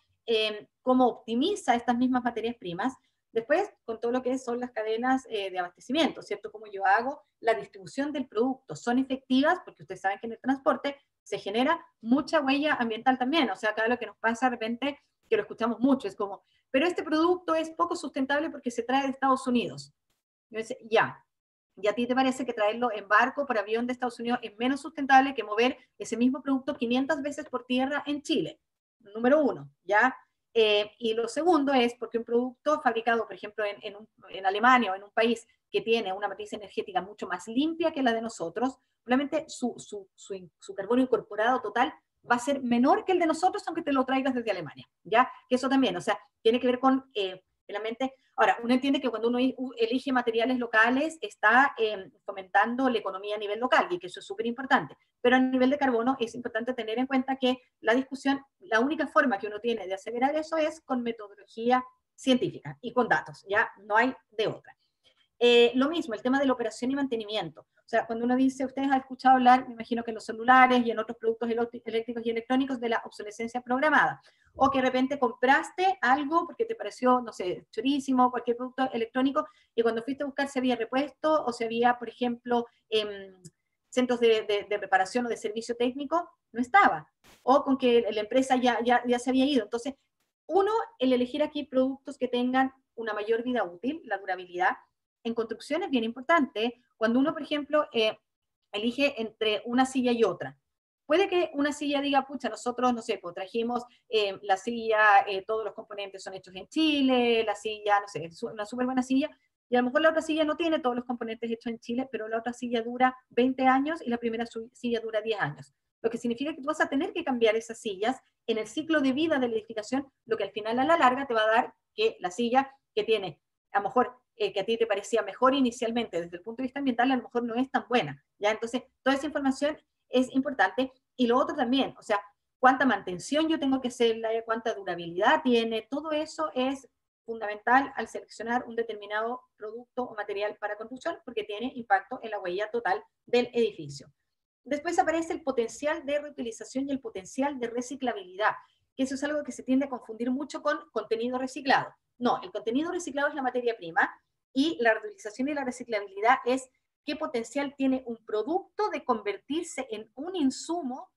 Cómo optimiza estas mismas materias primas. Después, con todo lo que son las cadenas de abastecimiento, ¿cierto? Como yo hago la distribución del producto. Son efectivas porque ustedes saben que en el transporte se genera mucha huella ambiental también. O sea, acá lo que nos pasa de repente, que lo escuchamos mucho, es como, pero este producto es poco sustentable porque se trae de Estados Unidos. Entonces, ya. ¿Y a ti te parece que traerlo en barco por avión de Estados Unidos es menos sustentable que mover ese mismo producto 500 veces por tierra en Chile? Número uno, ¿ya? Y lo segundo es porque un producto fabricado, por ejemplo, en Alemania o en un país que tiene una matriz energética mucho más limpia que la de nosotros, probablemente su carbono incorporado total va a ser menor que el de nosotros, aunque te lo traigas desde Alemania, ¿ya? Que eso también, o sea, tiene que ver con realmente. Ahora, uno entiende que cuando uno elige materiales locales está fomentando la economía a nivel local y que eso es súper importante, pero a nivel de carbono es importante tener en cuenta que la discusión, la única forma que uno tiene de aseverar eso es con metodología científica y con datos, ya no hay de otra. Lo mismo, el tema de la operación y mantenimiento. O sea, cuando uno dice, ustedes han escuchado hablar, me imagino que en los celulares y en otros productos eléctricos y electrónicos, de la obsolescencia programada. O que de repente compraste algo porque te pareció, no sé, chorísimo, cualquier producto electrónico, y cuando fuiste a buscar se había repuesto o se había, por ejemplo, centros de reparación o de servicio técnico, no estaba. O con que la empresa ya se había ido. Entonces, uno, el elegir aquí productos que tengan una mayor vida útil, la durabilidad. En construcción es bien importante. Cuando uno, por ejemplo, elige entre una silla y otra, puede que una silla diga, pucha, nosotros, no sé, pues trajimos la silla, todos los componentes son hechos en Chile, la silla, no sé, es una súper buena silla, y a lo mejor la otra silla no tiene todos los componentes hechos en Chile, pero la otra silla dura 20 años y la primera silla dura 10 años. Lo que significa que tú vas a tener que cambiar esas sillas en el ciclo de vida de la edificación, lo que al final a la larga te va a dar que la silla que tiene, a lo mejor que a ti te parecía mejor inicialmente desde el punto de vista ambiental, a lo mejor no es tan buena, ¿ya? Entonces, toda esa información es importante. Y lo otro también, o sea, cuánta mantención yo tengo que hacerla, cuánta durabilidad tiene, todo eso es fundamental al seleccionar un determinado producto o material para construcción porque tiene impacto en la huella total del edificio. Después aparece el potencial de reutilización y el potencial de reciclabilidad, que eso es algo que se tiende a confundir mucho con contenido reciclado. No, el contenido reciclado es la materia prima y la reutilización y la reciclabilidad es qué potencial tiene un producto de convertirse en un insumo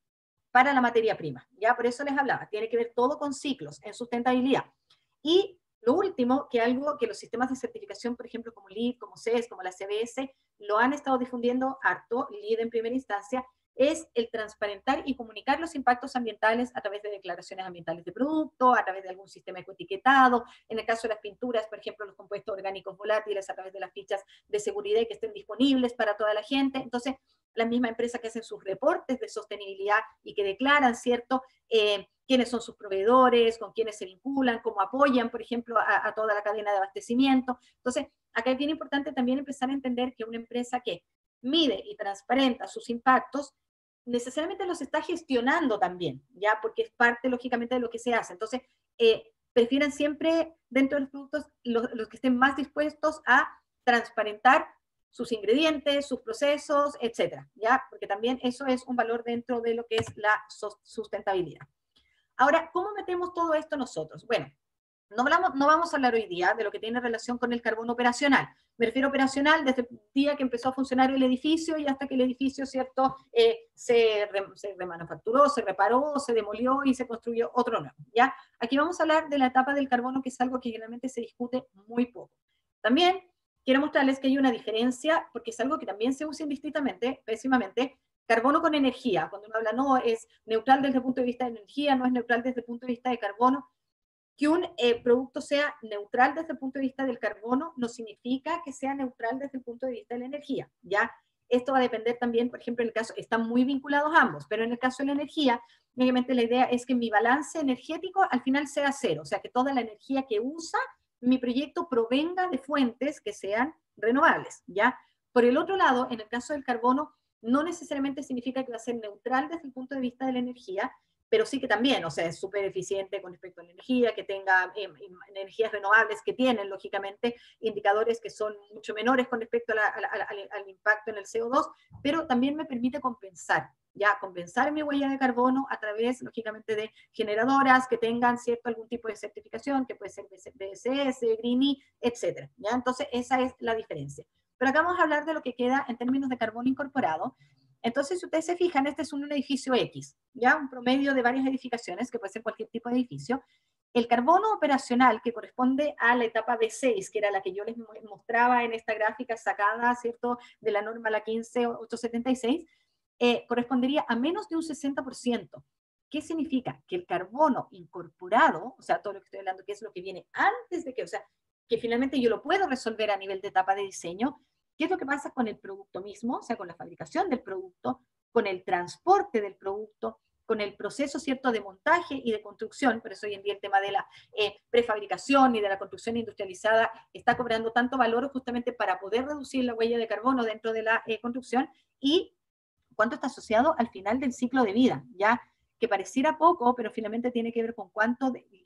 para la materia prima. Ya por eso les hablaba, tiene que ver todo con ciclos en sustentabilidad. Y lo último, que algo que los sistemas de certificación, por ejemplo, como LEED, como CES, como la CBS, lo han estado difundiendo harto, LEED en primera instancia, es el transparentar y comunicar los impactos ambientales a través de declaraciones ambientales de producto, a través de algún sistema ecoetiquetado, en el caso de las pinturas, por ejemplo, los compuestos orgánicos volátiles, a través de las fichas de seguridad que estén disponibles para toda la gente. Entonces, la misma empresa que hacen sus reportes de sostenibilidad y que declaran, ¿cierto?, quiénes son sus proveedores, con quiénes se vinculan, cómo apoyan, por ejemplo, a toda la cadena de abastecimiento. Entonces, acá es bien importante también empezar a entender que una empresa que mide y transparenta sus impactos, necesariamente los está gestionando también, ¿ya? Porque es parte, lógicamente, de lo que se hace. Entonces, prefieren siempre, dentro de los productos, los que estén más dispuestos a transparentar sus ingredientes, sus procesos, etcétera, ¿ya? Porque también eso es un valor dentro de lo que es la sustentabilidad. Ahora, ¿cómo metemos todo esto nosotros? Bueno, no vamos a hablar hoy día de lo que tiene relación con el carbono operacional. Me refiero operacional desde el día que empezó a funcionar el edificio y hasta que el edificio, ¿cierto?, se remanufacturó, se reparó, se demolió y se construyó otro nuevo, ¿ya? Aquí vamos a hablar de la etapa del carbono, que es algo que generalmente se discute muy poco. También quiero mostrarles que hay una diferencia, porque es algo que también se usa indistintamente, pésimamente, carbono con energía. Cuando uno habla, no, es neutral desde el punto de vista de energía, no es neutral desde el punto de vista de carbono. Que un producto sea neutral desde el punto de vista del carbono no significa que sea neutral desde el punto de vista de la energía, ¿ya? Esto va a depender también, por ejemplo, en el caso, están muy vinculados ambos, pero en el caso de la energía, obviamente la idea es que mi balance energético al final sea cero, o sea, que toda la energía que usa mi proyecto provenga de fuentes que sean renovables, ¿ya? Por el otro lado, en el caso del carbono, no necesariamente significa que va a ser neutral desde el punto de vista de la energía, pero sí que también, o sea, es súper eficiente con respecto a la energía, que tenga energías renovables que tienen, lógicamente, indicadores que son mucho menores con respecto al impacto en el CO2, pero también me permite compensar, ya, compensar mi huella de carbono a través, lógicamente, de generadoras que tengan, ¿cierto?, algún tipo de certificación, que puede ser BSS, GREENY, etcétera, ¿ya? Entonces, esa es la diferencia. Pero acá vamos a hablar de lo que queda en términos de carbono incorporado. Entonces, si ustedes se fijan, este es un edificio X, ya un promedio de varias edificaciones, que puede ser cualquier tipo de edificio. El carbono operacional, que corresponde a la etapa B6, que era la que yo les mostraba en esta gráfica sacada, ¿cierto?, de la norma la 15876, correspondería a menos de un 60%. ¿Qué significa? Que el carbono incorporado, o sea, todo lo que estoy hablando, que es lo que viene antes de que, o sea, que finalmente yo lo puedo resolver a nivel de etapa de diseño. ¿Qué es lo que pasa con el producto mismo? O sea, con la fabricación del producto, con el transporte del producto, con el proceso, ¿cierto?, de montaje y de construcción. Por eso hoy en día el tema de la prefabricación y de la construcción industrializada está cobrando tanto valor justamente para poder reducir la huella de carbono dentro de la construcción, y cuánto está asociado al final del ciclo de vida, ¿ya? Que pareciera poco, pero finalmente tiene que ver con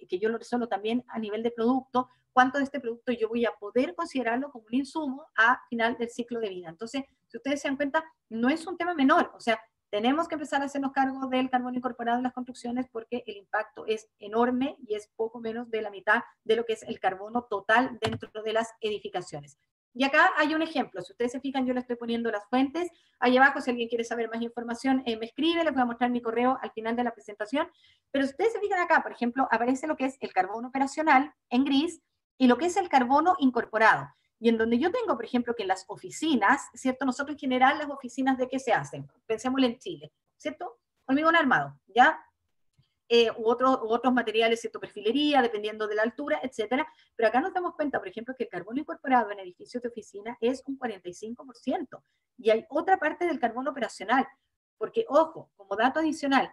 que yo lo resuelvo también a nivel de producto, cuánto de este producto yo voy a poder considerarlo como un insumo a final del ciclo de vida. Entonces, si ustedes se dan cuenta, no es un tema menor, o sea, tenemos que empezar a hacernos cargo del carbono incorporado en las construcciones porque el impacto es enorme y es poco menos de la mitad de lo que es el carbono total dentro de las edificaciones. Y acá hay un ejemplo, si ustedes se fijan, yo le estoy poniendo las fuentes, ahí abajo si alguien quiere saber más información, me escribe, les voy a mostrar mi correo al final de la presentación, pero si ustedes se fijan acá, por ejemplo, aparece lo que es el carbono operacional en gris y lo que es el carbono incorporado. Y en donde yo tengo, por ejemplo, que en las oficinas, ¿cierto? Nosotros en general las oficinas, ¿de qué se hacen? Pensémoslo en Chile, ¿cierto? Hormigón armado, ¿ya? U otros materiales, ¿cierto? Perfilería, dependiendo de la altura, etcétera. Pero acá nos damos cuenta, por ejemplo, que el carbono incorporado en edificios de oficina es un 45%. Y hay otra parte del carbono operacional, porque, ojo, como dato adicional,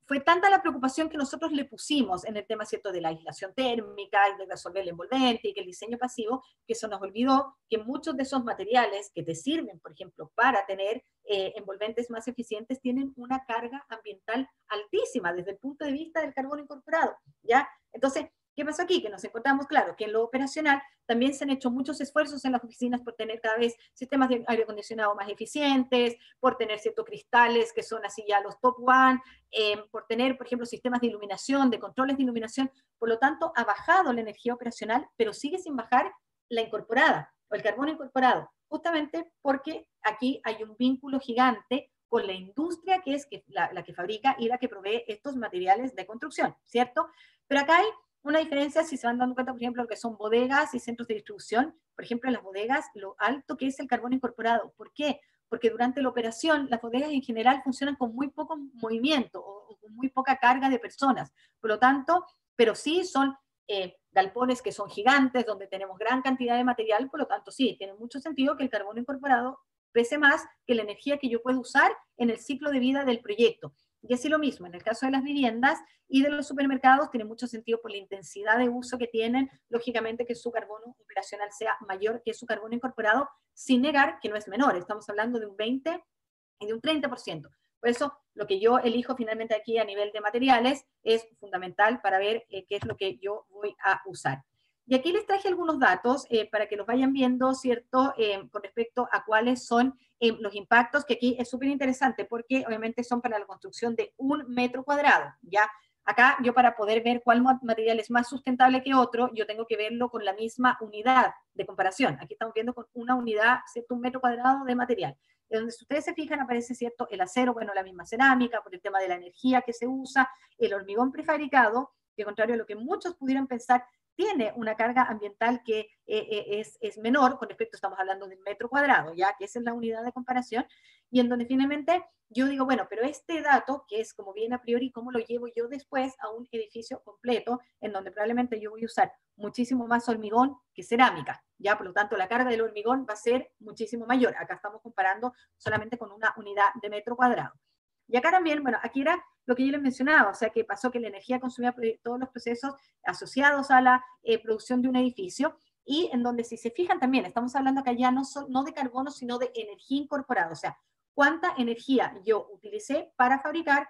fue tanta la preocupación que nosotros le pusimos en el tema, ¿cierto?, de la aislación térmica y de resolver el envolvente y que el diseño pasivo, que se nos olvidó que muchos de esos materiales que te sirven, por ejemplo, para tener envolventes más eficientes, tienen una carga ambiental altísima desde el punto de vista del carbono incorporado, ¿ya? Entonces, ¿Qué pasó aquí? Que nos encontramos, claro, que en lo operacional también se han hecho muchos esfuerzos en las oficinas por tener cada vez sistemas de aire acondicionado más eficientes, por tener ciertos cristales que son así ya los top one, por tener, por ejemplo, sistemas de iluminación, de controles de iluminación. Por lo tanto, ha bajado la energía operacional, pero sigue sin bajar la incorporada o el carbono incorporado, justamente porque aquí hay un vínculo gigante con la industria que es la que fabrica y la que provee estos materiales de construcción, ¿cierto? Pero acá hay una diferencia si se van dando cuenta, por ejemplo, lo que son bodegas y centros de distribución. Por ejemplo, en las bodegas, lo alto que es el carbono incorporado. ¿Por qué? Porque durante la operación, las bodegas en general funcionan con muy poco movimiento o con muy poca carga de personas. Por lo tanto, pero sí son galpones que son gigantes, donde tenemos gran cantidad de material, por lo tanto, sí, tiene mucho sentido que el carbono incorporado pese más que la energía que yo puedo usar en el ciclo de vida del proyecto. Y así lo mismo, en el caso de las viviendas y de los supermercados, tiene mucho sentido por la intensidad de uso que tienen, lógicamente que su carbono operacional sea mayor que su carbono incorporado, sin negar que no es menor, estamos hablando de un 20 y de un 30%. Por eso, lo que yo elijo finalmente aquí a nivel de materiales es fundamental para ver qué es lo que yo voy a usar. Y aquí les traje algunos datos para que los vayan viendo, ¿cierto? Con respecto a cuáles son los impactos, que aquí es súper interesante porque obviamente son para la construcción de 1 metro cuadrado, ¿ya? Acá yo para poder ver cuál material es más sustentable que otro, yo tengo que verlo con la misma unidad de comparación. Aquí estamos viendo con una unidad, ¿cierto? 1 metro cuadrado de material. Donde si ustedes se fijan aparece, ¿cierto? El acero, bueno, la misma cerámica, por el tema de la energía que se usa, el hormigón prefabricado, que contrario a lo que muchos pudieran pensar, tiene una carga ambiental que es menor, con respecto, estamos hablando de 1 metro cuadrado, ya que esa es la unidad de comparación, y en donde finalmente yo digo, bueno, pero este dato, que es como bien a priori, ¿cómo lo llevo yo después a un edificio completo, en donde probablemente yo voy a usar muchísimo más hormigón que cerámica? Ya, por lo tanto, la carga del hormigón va a ser muchísimo mayor. Acá estamos comparando solamente con una unidad de metro cuadrado. Y acá también, bueno, aquí era lo que yo les mencionaba, o sea, que pasó que la energía consumía todos los procesos asociados a la producción de un edificio, y en donde si se fijan también, estamos hablando acá ya no de carbono, sino de energía incorporada, o sea, cuánta energía yo utilicé para fabricar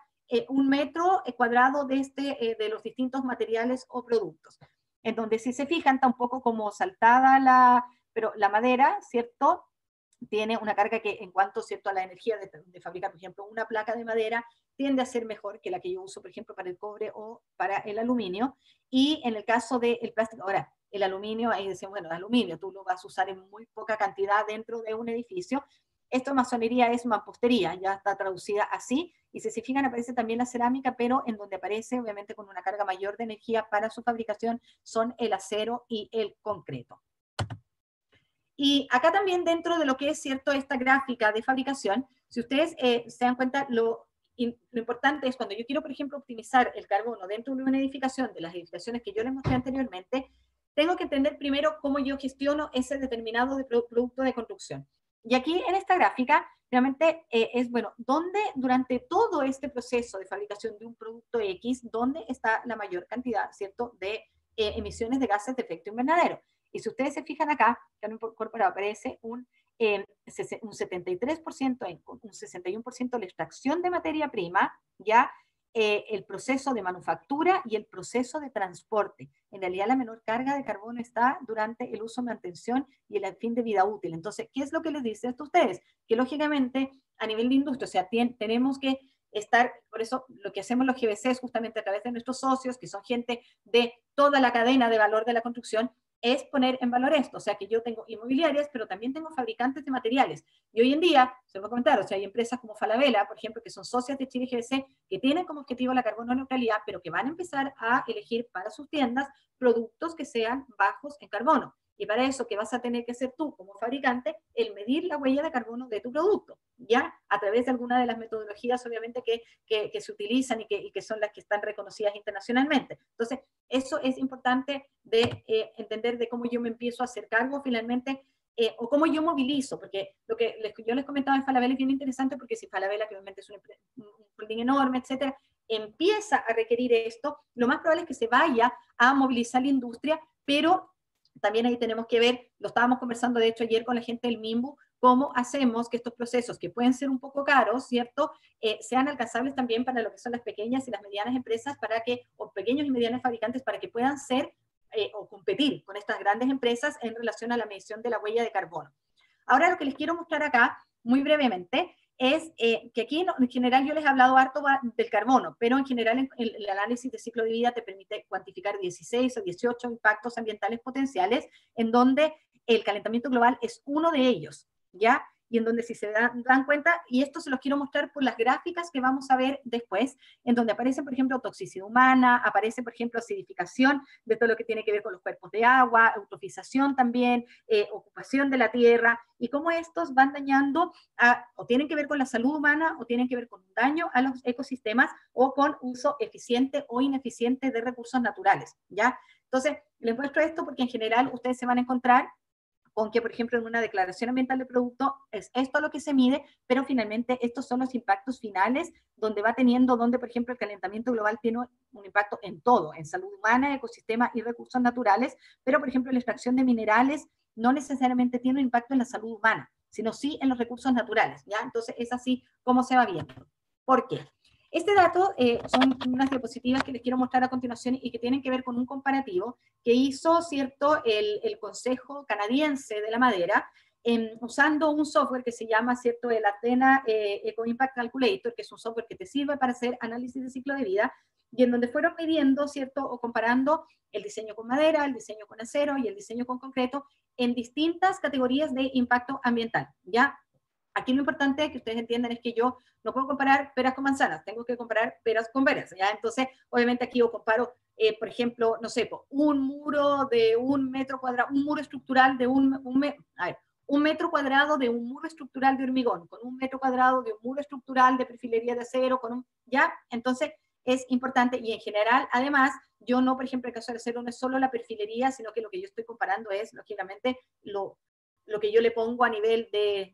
1 metro cuadrado de los distintos materiales o productos. En donde si se fijan está un poco como saltada pero la madera, ¿cierto? Tiene una carga que en cuanto, ¿cierto?, a la energía de fabricar, por ejemplo, una placa de madera, tiende a ser mejor que la que yo uso, por ejemplo, para el cobre o para el aluminio. Y en el caso del plástico, ahora, el aluminio, ahí decimos, bueno, el aluminio tú lo vas a usar en muy poca cantidad dentro de un edificio. Esto masonería es mampostería, ya está traducida así. Y si se fijan, aparece también la cerámica, pero en donde aparece, obviamente, con una carga mayor de energía para su fabricación, son el acero y el concreto. Y acá también dentro de lo que es cierto esta gráfica de fabricación, si ustedes se dan cuenta, lo importante es cuando yo quiero, por ejemplo, optimizar el carbono dentro de una edificación, de las edificaciones que yo les mostré anteriormente, tengo que entender primero cómo yo gestiono ese determinado producto de construcción. Y aquí en esta gráfica, realmente es, bueno, ¿dónde durante todo este proceso de fabricación de un producto X, dónde está la mayor cantidad, ¿cierto?, de emisiones de gases de efecto invernadero? Y si ustedes se fijan acá, que en corporado aparece un 73%, un 61% la extracción de materia prima, ya el proceso de manufactura y el proceso de transporte. En realidad la menor carga de carbono está durante el uso, mantención y el fin de vida útil. Entonces, ¿qué es lo que les dice esto a ustedes? Que lógicamente a nivel de industria, o sea, tenemos que estar, por eso lo que hacemos los GBC es justamente a través de nuestros socios, que son gente de toda la cadena de valor de la construcción, es poner en valor esto, o sea que yo tengo inmobiliarias, pero también tengo fabricantes de materiales. Y hoy en día, se lo voy a comentar, o sea, hay empresas como Falabella, por ejemplo, que son socias de Chile GBC, que tienen como objetivo la carbono neutralidad, pero que van a empezar a elegir para sus tiendas productos que sean bajos en carbono. Y para eso, ¿qué vas a tener que hacer tú como fabricante? El medir la huella de carbono de tu producto, ¿ya? A través de alguna de las metodologías, obviamente, que se utilizan y que son las que están reconocidas internacionalmente. Entonces, eso es importante de entender de cómo yo me empiezo a hacer cargo finalmente, o cómo yo movilizo, porque lo que yo les comentaba en Falabella es bien interesante, porque si Falabella, que obviamente es un holding enorme, etcétera, empieza a requerir esto, lo más probable es que se vaya a movilizar la industria, pero también ahí tenemos que ver, lo estábamos conversando de hecho ayer con la gente del MIMBU, cómo hacemos que estos procesos, que pueden ser un poco caros, ¿cierto?, sean alcanzables también para lo que son las pequeñas y las medianas empresas, o pequeños y medianos fabricantes, para que puedan ser o competir con estas grandes empresas en relación a la medición de la huella de carbono. Ahora lo que les quiero mostrar acá, muy brevemente, es que aquí en general yo les he hablado harto del carbono, pero en general el análisis de ciclo de vida te permite cuantificar 16 o 18 impactos ambientales potenciales, en donde el calentamiento global es uno de ellos, ¿ya? Y en donde si se dan cuenta, y esto se los quiero mostrar por las gráficas que vamos a ver después, en donde aparece, por ejemplo, toxicidad humana, aparece, por ejemplo, acidificación de todo lo que tiene que ver con los cuerpos de agua, eutrofización también, ocupación de la tierra, y cómo estos van dañando, o tienen que ver con la salud humana, o tienen que ver con un daño a los ecosistemas, o con uso eficiente o ineficiente de recursos naturales, ¿ya? Entonces, les muestro esto porque en general ustedes se van a encontrar con que, por ejemplo, en una declaración ambiental de producto es esto lo que se mide, pero finalmente estos son los impactos finales donde va teniendo, donde, por ejemplo, el calentamiento global tiene un impacto en todo, en salud humana, ecosistema y recursos naturales, pero, por ejemplo, la extracción de minerales no necesariamente tiene un impacto en la salud humana, sino sí en los recursos naturales, ¿ya? Entonces, es así como se va viendo. ¿Por qué? Este dato son unas diapositivas que les quiero mostrar a continuación y que tienen que ver con un comparativo que hizo, ¿cierto?, el Consejo Canadiense de la Madera, usando un software que se llama, ¿cierto?, el Athena Eco Impact Calculator, que es un software que te sirve para hacer análisis de ciclo de vida, y en donde fueron midiendo, ¿cierto?, o comparando el diseño con madera, el diseño con acero y el diseño con concreto en distintas categorías de impacto ambiental, ¿ya? Aquí lo importante que ustedes entiendan es que yo no puedo comparar peras con manzanas, tengo que comparar peras con peras, ¿ya? Entonces, obviamente aquí yo comparo, por ejemplo, no sé, un muro de 1 metro cuadrado, un muro estructural de un metro cuadrado de un muro estructural de hormigón, con 1 metro cuadrado de un muro estructural de perfilería de acero, ¿ya? Entonces, es importante y en general, además, yo no, por ejemplo, en el caso del acero no es solo la perfilería, sino que lo que yo estoy comparando es, lógicamente, lo que yo le pongo a nivel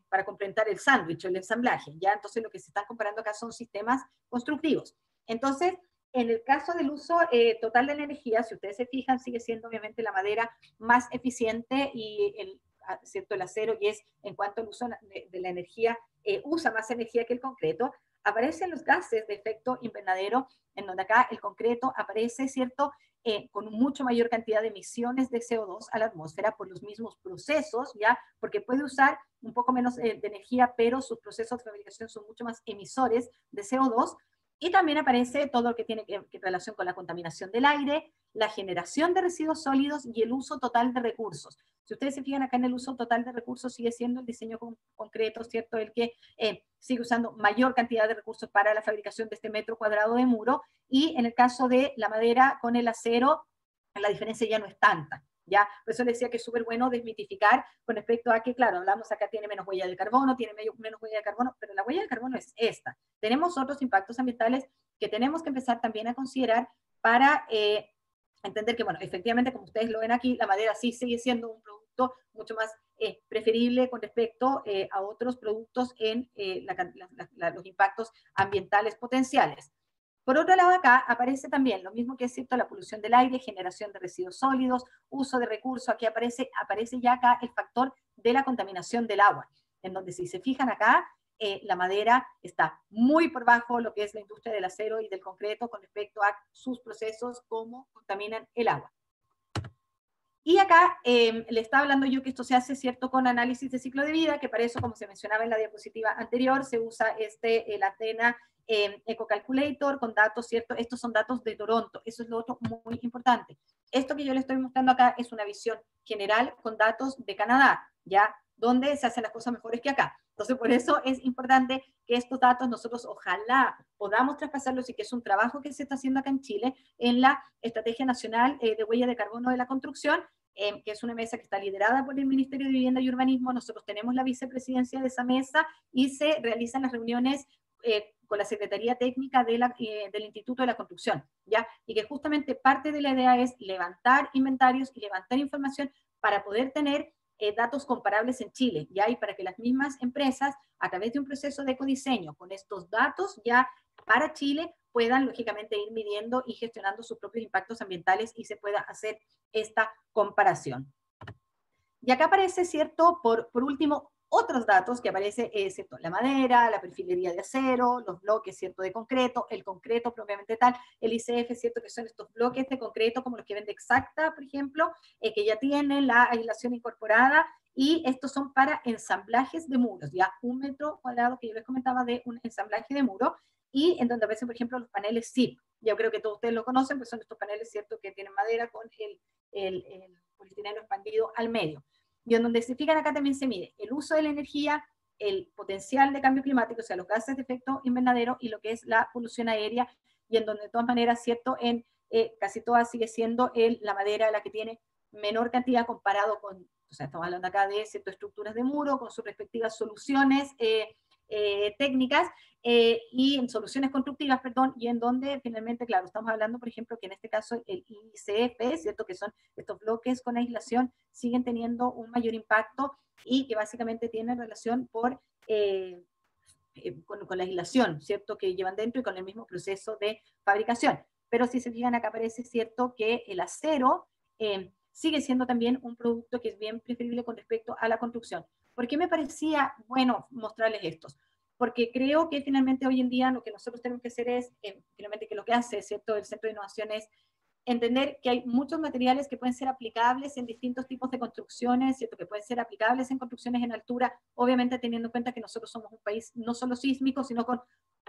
para complementar el sándwich o el ensamblaje, ¿ya? Entonces lo que se están comparando acá son sistemas constructivos. Entonces, en el caso del uso total de la energía, si ustedes se fijan, sigue siendo obviamente la madera más eficiente y ¿cierto?, el acero, y es en cuanto al uso de la energía, usa más energía que el concreto. Aparecen los gases de efecto invernadero, en donde acá el concreto aparece, ¿cierto?, con mucho mayor cantidad de emisiones de CO2 a la atmósfera por los mismos procesos, ¿ya? Porque puede usar un poco menos de energía, pero sus procesos de fabricación son mucho más emisores de CO2. Y también aparece todo lo que tiene que relación con la contaminación del aire, la generación de residuos sólidos y el uso total de recursos. Si ustedes se fijan acá en el uso total de recursos, sigue siendo el diseño concreto, ¿cierto?, el que sigue usando mayor cantidad de recursos para la fabricación de este metro cuadrado de muro, y en el caso de la madera con el acero, la diferencia ya no es tanta, ¿ya? Por eso les decía que es súper bueno desmitificar con respecto a que, claro, hablamos acá, tiene menos huella de carbono, tiene menos huella de carbono, pero la huella de carbono es esta. Tenemos otros impactos ambientales que tenemos que empezar también a considerar para entender que, bueno, efectivamente, como ustedes lo ven aquí, la madera sí sigue siendo un producto mucho más preferible con respecto a otros productos en los impactos ambientales potenciales. Por otro lado, acá aparece también lo mismo que es cierto, la polución del aire, generación de residuos sólidos, uso de recursos. Aquí aparece ya acá el factor de la contaminación del agua, en donde si se fijan acá, la madera está muy por bajo lo que es la industria del acero y del concreto con respecto a sus procesos, cómo contaminan el agua. Y acá le estaba hablando yo que esto se hace, ¿cierto?, con análisis de ciclo de vida, que para eso, como se mencionaba en la diapositiva anterior, se usa el Athena Eco Calculator con datos, ¿cierto? Estos son datos de Toronto, eso es lo otro muy importante. Esto que yo le estoy mostrando acá es una visión general con datos de Canadá, ¿ya? Donde se hacen las cosas mejores que acá. Entonces, por eso es importante que estos datos nosotros ojalá podamos traspasarlos, y que es un trabajo que se está haciendo acá en Chile en la Estrategia Nacional de Huella de Carbono de la Construcción, que es una mesa que está liderada por el Ministerio de Vivienda y Urbanismo. Nosotros tenemos la vicepresidencia de esa mesa y se realizan las reuniones con la Secretaría Técnica del Instituto de la Construcción, ¿ya? Y que justamente parte de la idea es levantar inventarios y levantar información para poder tener datos comparables en Chile, ¿ya? Y para que las mismas empresas, a través de un proceso de ecodiseño, con estos datos ya para Chile, puedan lógicamente ir midiendo y gestionando sus propios impactos ambientales y se pueda hacer esta comparación. Y acá aparece, ¿cierto?, por último, otros datos que aparece, ¿cierto? La madera, la perfilería de acero, los bloques, ¿cierto? De concreto, el concreto propiamente tal, el ICF, ¿cierto? Que son estos bloques de concreto como los que vende Exacta, por ejemplo, que ya tienen la aislación incorporada, y estos son para ensamblajes de muros, ya 1 metro cuadrado que yo les comentaba de un ensamblaje de muro, y en donde aparecen, por ejemplo, los paneles ZIP. Yo creo que todos ustedes lo conocen, pues son estos paneles, ¿cierto? Que tienen madera con el polietileno expandido al medio. Y en donde se fijan acá también se mide el uso de la energía, el potencial de cambio climático, o sea, los gases de efecto invernadero y lo que es la polución aérea, y en donde de todas maneras, ¿cierto? En casi todas sigue siendo la madera la que tiene menor cantidad comparado con, o sea, estamos hablando acá de ciertas estructuras de muro con sus respectivas soluciones técnicas y en soluciones constructivas, perdón, y en donde finalmente, claro, estamos hablando, por ejemplo, que en este caso el ICF, ¿cierto? Que son estos bloques con aislación, siguen teniendo un mayor impacto y que básicamente tienen relación con la aislación, ¿cierto? Que llevan dentro y con el mismo proceso de fabricación. Pero si se fijan, acá aparece, ¿cierto? Que el acero sigue siendo también un producto que es bien preferible con respecto a la construcción. ¿Por qué me parecía bueno mostrarles estos? Porque creo que finalmente hoy en día lo que nosotros tenemos que hacer es, finalmente que lo que hace, ¿cierto? El Centro de Innovación es entender que hay muchos materiales que pueden ser aplicables en distintos tipos de construcciones, ¿cierto? Que pueden ser aplicables en construcciones en altura, obviamente teniendo en cuenta que nosotros somos un país no solo sísmico, sino con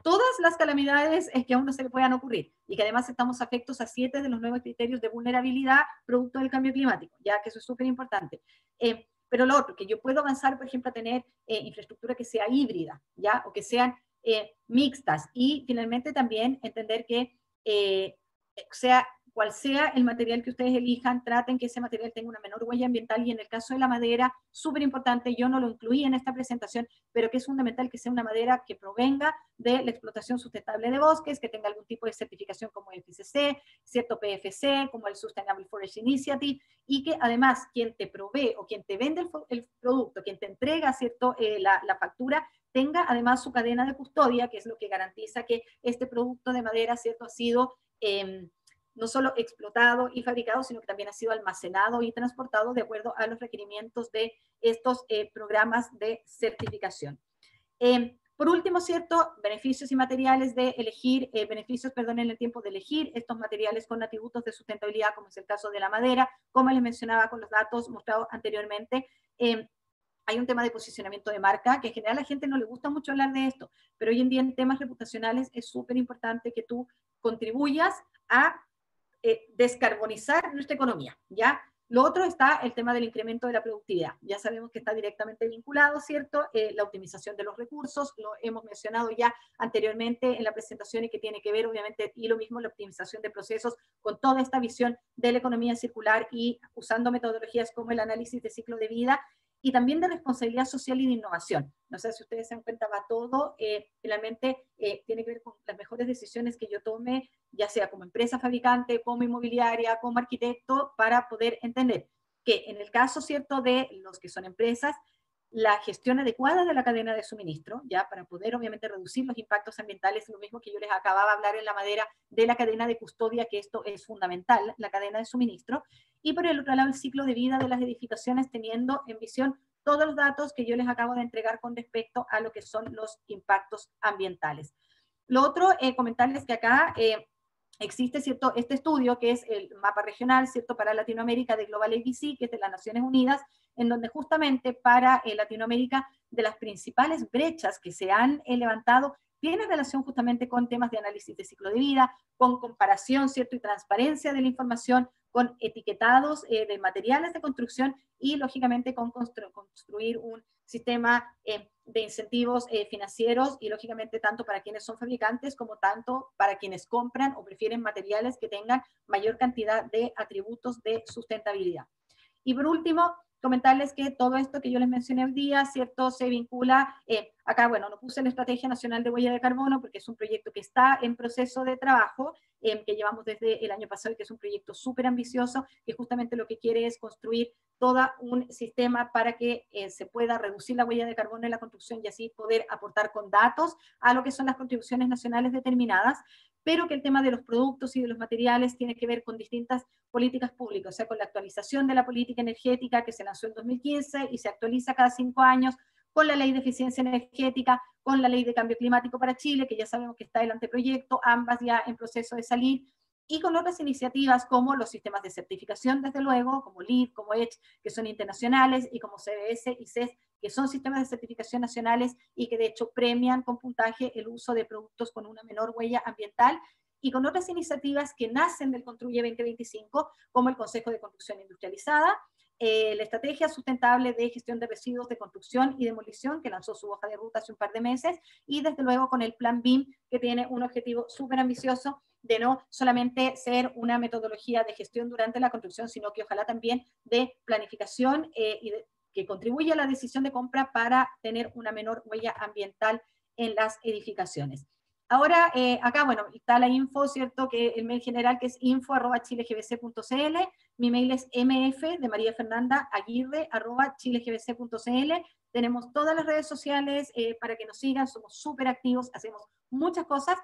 todas las calamidades que a uno se le puedan ocurrir, y que además estamos afectos a 7 de los nuevos criterios de vulnerabilidad producto del cambio climático, ya que eso es súper importante. Pero lo otro, que yo puedo avanzar, por ejemplo, a tener infraestructura que sea híbrida, ¿ya? O que sean mixtas, y finalmente también entender que sea cual sea el material que ustedes elijan, traten que ese material tenga una menor huella ambiental, y en el caso de la madera, súper importante, yo no lo incluí en esta presentación, pero que es fundamental que sea una madera que provenga de la explotación sustentable de bosques, que tenga algún tipo de certificación como FSC, cierto PFC, como el Sustainable Forest Initiative, y que además quien te provee o quien te vende el producto, quien te entrega, cierto, la factura, tenga además su cadena de custodia, que es lo que garantiza que este producto de madera, cierto, ha sido no solo explotado y fabricado, sino que también ha sido almacenado y transportado de acuerdo a los requerimientos de estos programas de certificación. Por último, ¿cierto? Beneficios y materiales de elegir, beneficios, perdón, en el tiempo de elegir estos materiales con atributos de sustentabilidad, como es el caso de la madera, como les mencionaba con los datos mostrados anteriormente. Hay un tema de posicionamiento de marca, que en general a la gente no le gusta mucho hablar de esto, pero hoy en día en temas reputacionales es súper importante que tú contribuyas a descarbonizar nuestra economía, ¿ya? Lo otro está el tema del incremento de la productividad. Ya sabemos que está directamente vinculado, ¿cierto? La optimización de los recursos, lo hemos mencionado ya anteriormente en la presentación, y que tiene que ver, obviamente, y lo mismo la optimización de procesos con toda esta visión de la economía circular y usando metodologías como el análisis de ciclo de vida, y también de responsabilidad social y de innovación. No sé si ustedes se dan cuenta, va todo, finalmente tiene que ver con las mejores decisiones que yo tome, ya sea como empresa fabricante, como inmobiliaria, como arquitecto, para poder entender que en el caso, ¿cierto?, de los que son empresas, la gestión adecuada de la cadena de suministro, ya para poder obviamente reducir los impactos ambientales, lo mismo que yo les acababa de hablar en la madera de la cadena de custodia, que esto es fundamental, la cadena de suministro, y por el otro lado el ciclo de vida de las edificaciones, teniendo en visión todos los datos que yo les acabo de entregar con respecto a lo que son los impactos ambientales. Lo otro, comentarles que acá existe, ¿cierto?, este estudio que es el mapa regional, ¿cierto?, para Latinoamérica de Global ABC, que es de las Naciones Unidas, en donde justamente para Latinoamérica, de las principales brechas que se han levantado, tiene relación justamente con temas de análisis de ciclo de vida, con comparación, ¿cierto?, y transparencia de la información, con etiquetados de materiales de construcción, y lógicamente con construir un sistema de incentivos financieros, y lógicamente tanto para quienes son fabricantes como tanto para quienes compran o prefieren materiales que tengan mayor cantidad de atributos de sustentabilidad. Y por último, comentarles que todo esto que yo les mencioné hoy día, ¿cierto?, se vincula, acá, bueno, no puse la Estrategia Nacional de Huella de Carbono porque es un proyecto que está en proceso de trabajo, que llevamos desde el año pasado, y que es un proyecto súper ambicioso, que justamente lo que quiere es construir todo un sistema para que se pueda reducir la huella de carbono en la construcción, y así poder aportar con datos a lo que son las contribuciones nacionales determinadas, pero que el tema de los productos y de los materiales tiene que ver con distintas políticas públicas, o sea, con la actualización de la política energética que se lanzó en 2015 y se actualiza cada 5 años, con la ley de eficiencia energética, con la ley de cambio climático para Chile, que ya sabemos que está el anteproyecto, ambas ya en proceso de salir, y con otras iniciativas como los sistemas de certificación, desde luego, como LEED, como EDGE, que son internacionales, y como CBS y CES, que son sistemas de certificación nacionales y que de hecho premian con puntaje el uso de productos con una menor huella ambiental, y con otras iniciativas que nacen del Construye 2025, como el Consejo de Construcción Industrializada, la Estrategia Sustentable de Gestión de Residuos de Construcción y Demolición, que lanzó su hoja de ruta hace un par de meses, y desde luego con el Plan BIM, que tiene un objetivo súper ambicioso de no solamente ser una metodología de gestión durante la construcción, sino que ojalá también de planificación que contribuya a la decisión de compra para tener una menor huella ambiental en las edificaciones. Ahora, acá, bueno, está la info, ¿cierto? Que el mail general, que es info@chilegbc.cl. Mi mail es mf de María Fernanda Aguirre @chilegbc.cl. Tenemos todas las redes sociales para que nos sigan, somos súper activos, hacemos muchas cosas.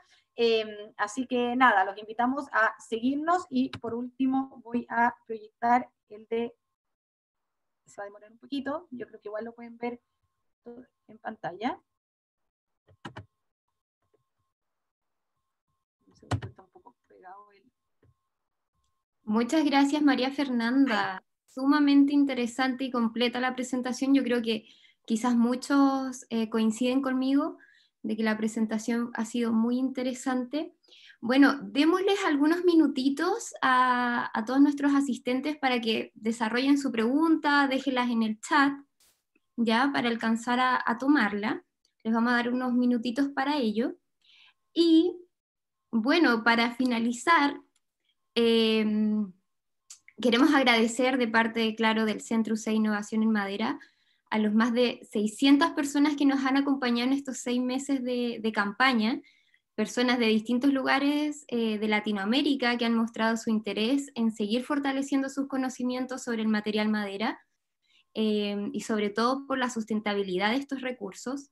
Así que nada, los invitamos a seguirnos, y por último voy a proyectar el de, se va a demorar un poquito, yo creo que igual lo pueden ver en pantalla. Está un poco pegado el... Muchas gracias, María Fernanda. Sumamente interesante y completa la presentación. Yo creo que quizás muchos coinciden conmigo de que la presentación ha sido muy interesante. Bueno, démosles algunos minutitos a todos nuestros asistentes para que desarrollen su pregunta, déjenlas en el chat, ya, para alcanzar a tomarla. Les vamos a dar unos minutitos para ello. Y bueno, para finalizar, queremos agradecer de parte, claro, del Centro UC Innovación en Madera a los más de 600 personas que nos han acompañado en estos 6 meses de campaña, personas de distintos lugares de Latinoamérica que han mostrado su interés en seguir fortaleciendo sus conocimientos sobre el material madera, y sobre todo por la sustentabilidad de estos recursos.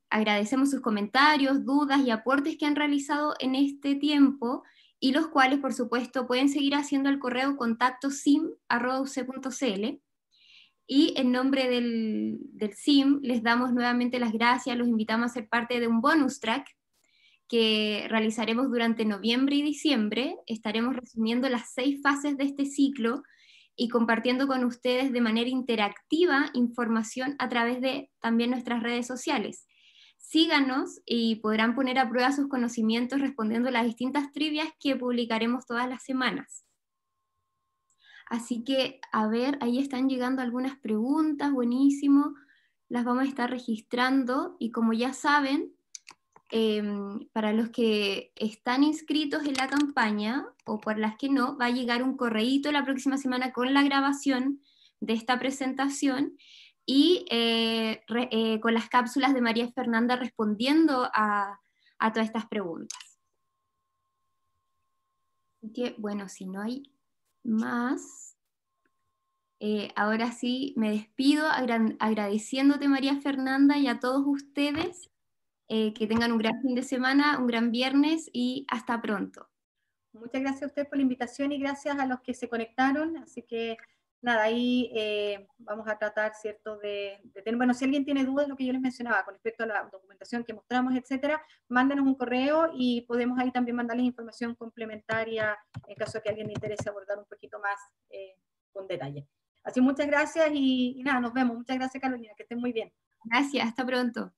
Agradecemos sus comentarios, dudas y aportes que han realizado en este tiempo, y los cuales, por supuesto, pueden seguir haciendo al correo contacto sim@uc.cl. Y en nombre del SIM les damos nuevamente las gracias, los invitamos a ser parte de un bonus track que realizaremos durante noviembre y diciembre. Estaremos resumiendo las 6 fases de este ciclo y compartiendo con ustedes de manera interactiva información a través de también nuestras redes sociales. Síganos y podrán poner a prueba sus conocimientos respondiendo las distintas trivias que publicaremos todas las semanas. Así que, a ver, ahí están llegando algunas preguntas, buenísimo, las vamos a estar registrando, y como ya saben, para los que están inscritos en la campaña, o por las que no, va a llegar un correíto la próxima semana con la grabación de esta presentación, y con las cápsulas de María Fernanda respondiendo a todas estas preguntas. Así que, bueno, si no hay más, ahora sí me despido agradeciéndote, María Fernanda, y a todos ustedes. Que tengan un gran fin de semana, un gran viernes, y hasta pronto. Muchas gracias a usted por la invitación y gracias a los que se conectaron. Así que nada, ahí vamos a tratar, ¿cierto? De tener, bueno, si alguien tiene dudas, lo que yo les mencionaba con respecto a la documentación que mostramos, etcétera, mándenos un correo y podemos ahí también mandarles información complementaria en caso de que a alguien le interese abordar un poquito más con detalle. Así, muchas gracias y nada, nos vemos. Muchas gracias, Carolina, que estén muy bien. Gracias, hasta pronto.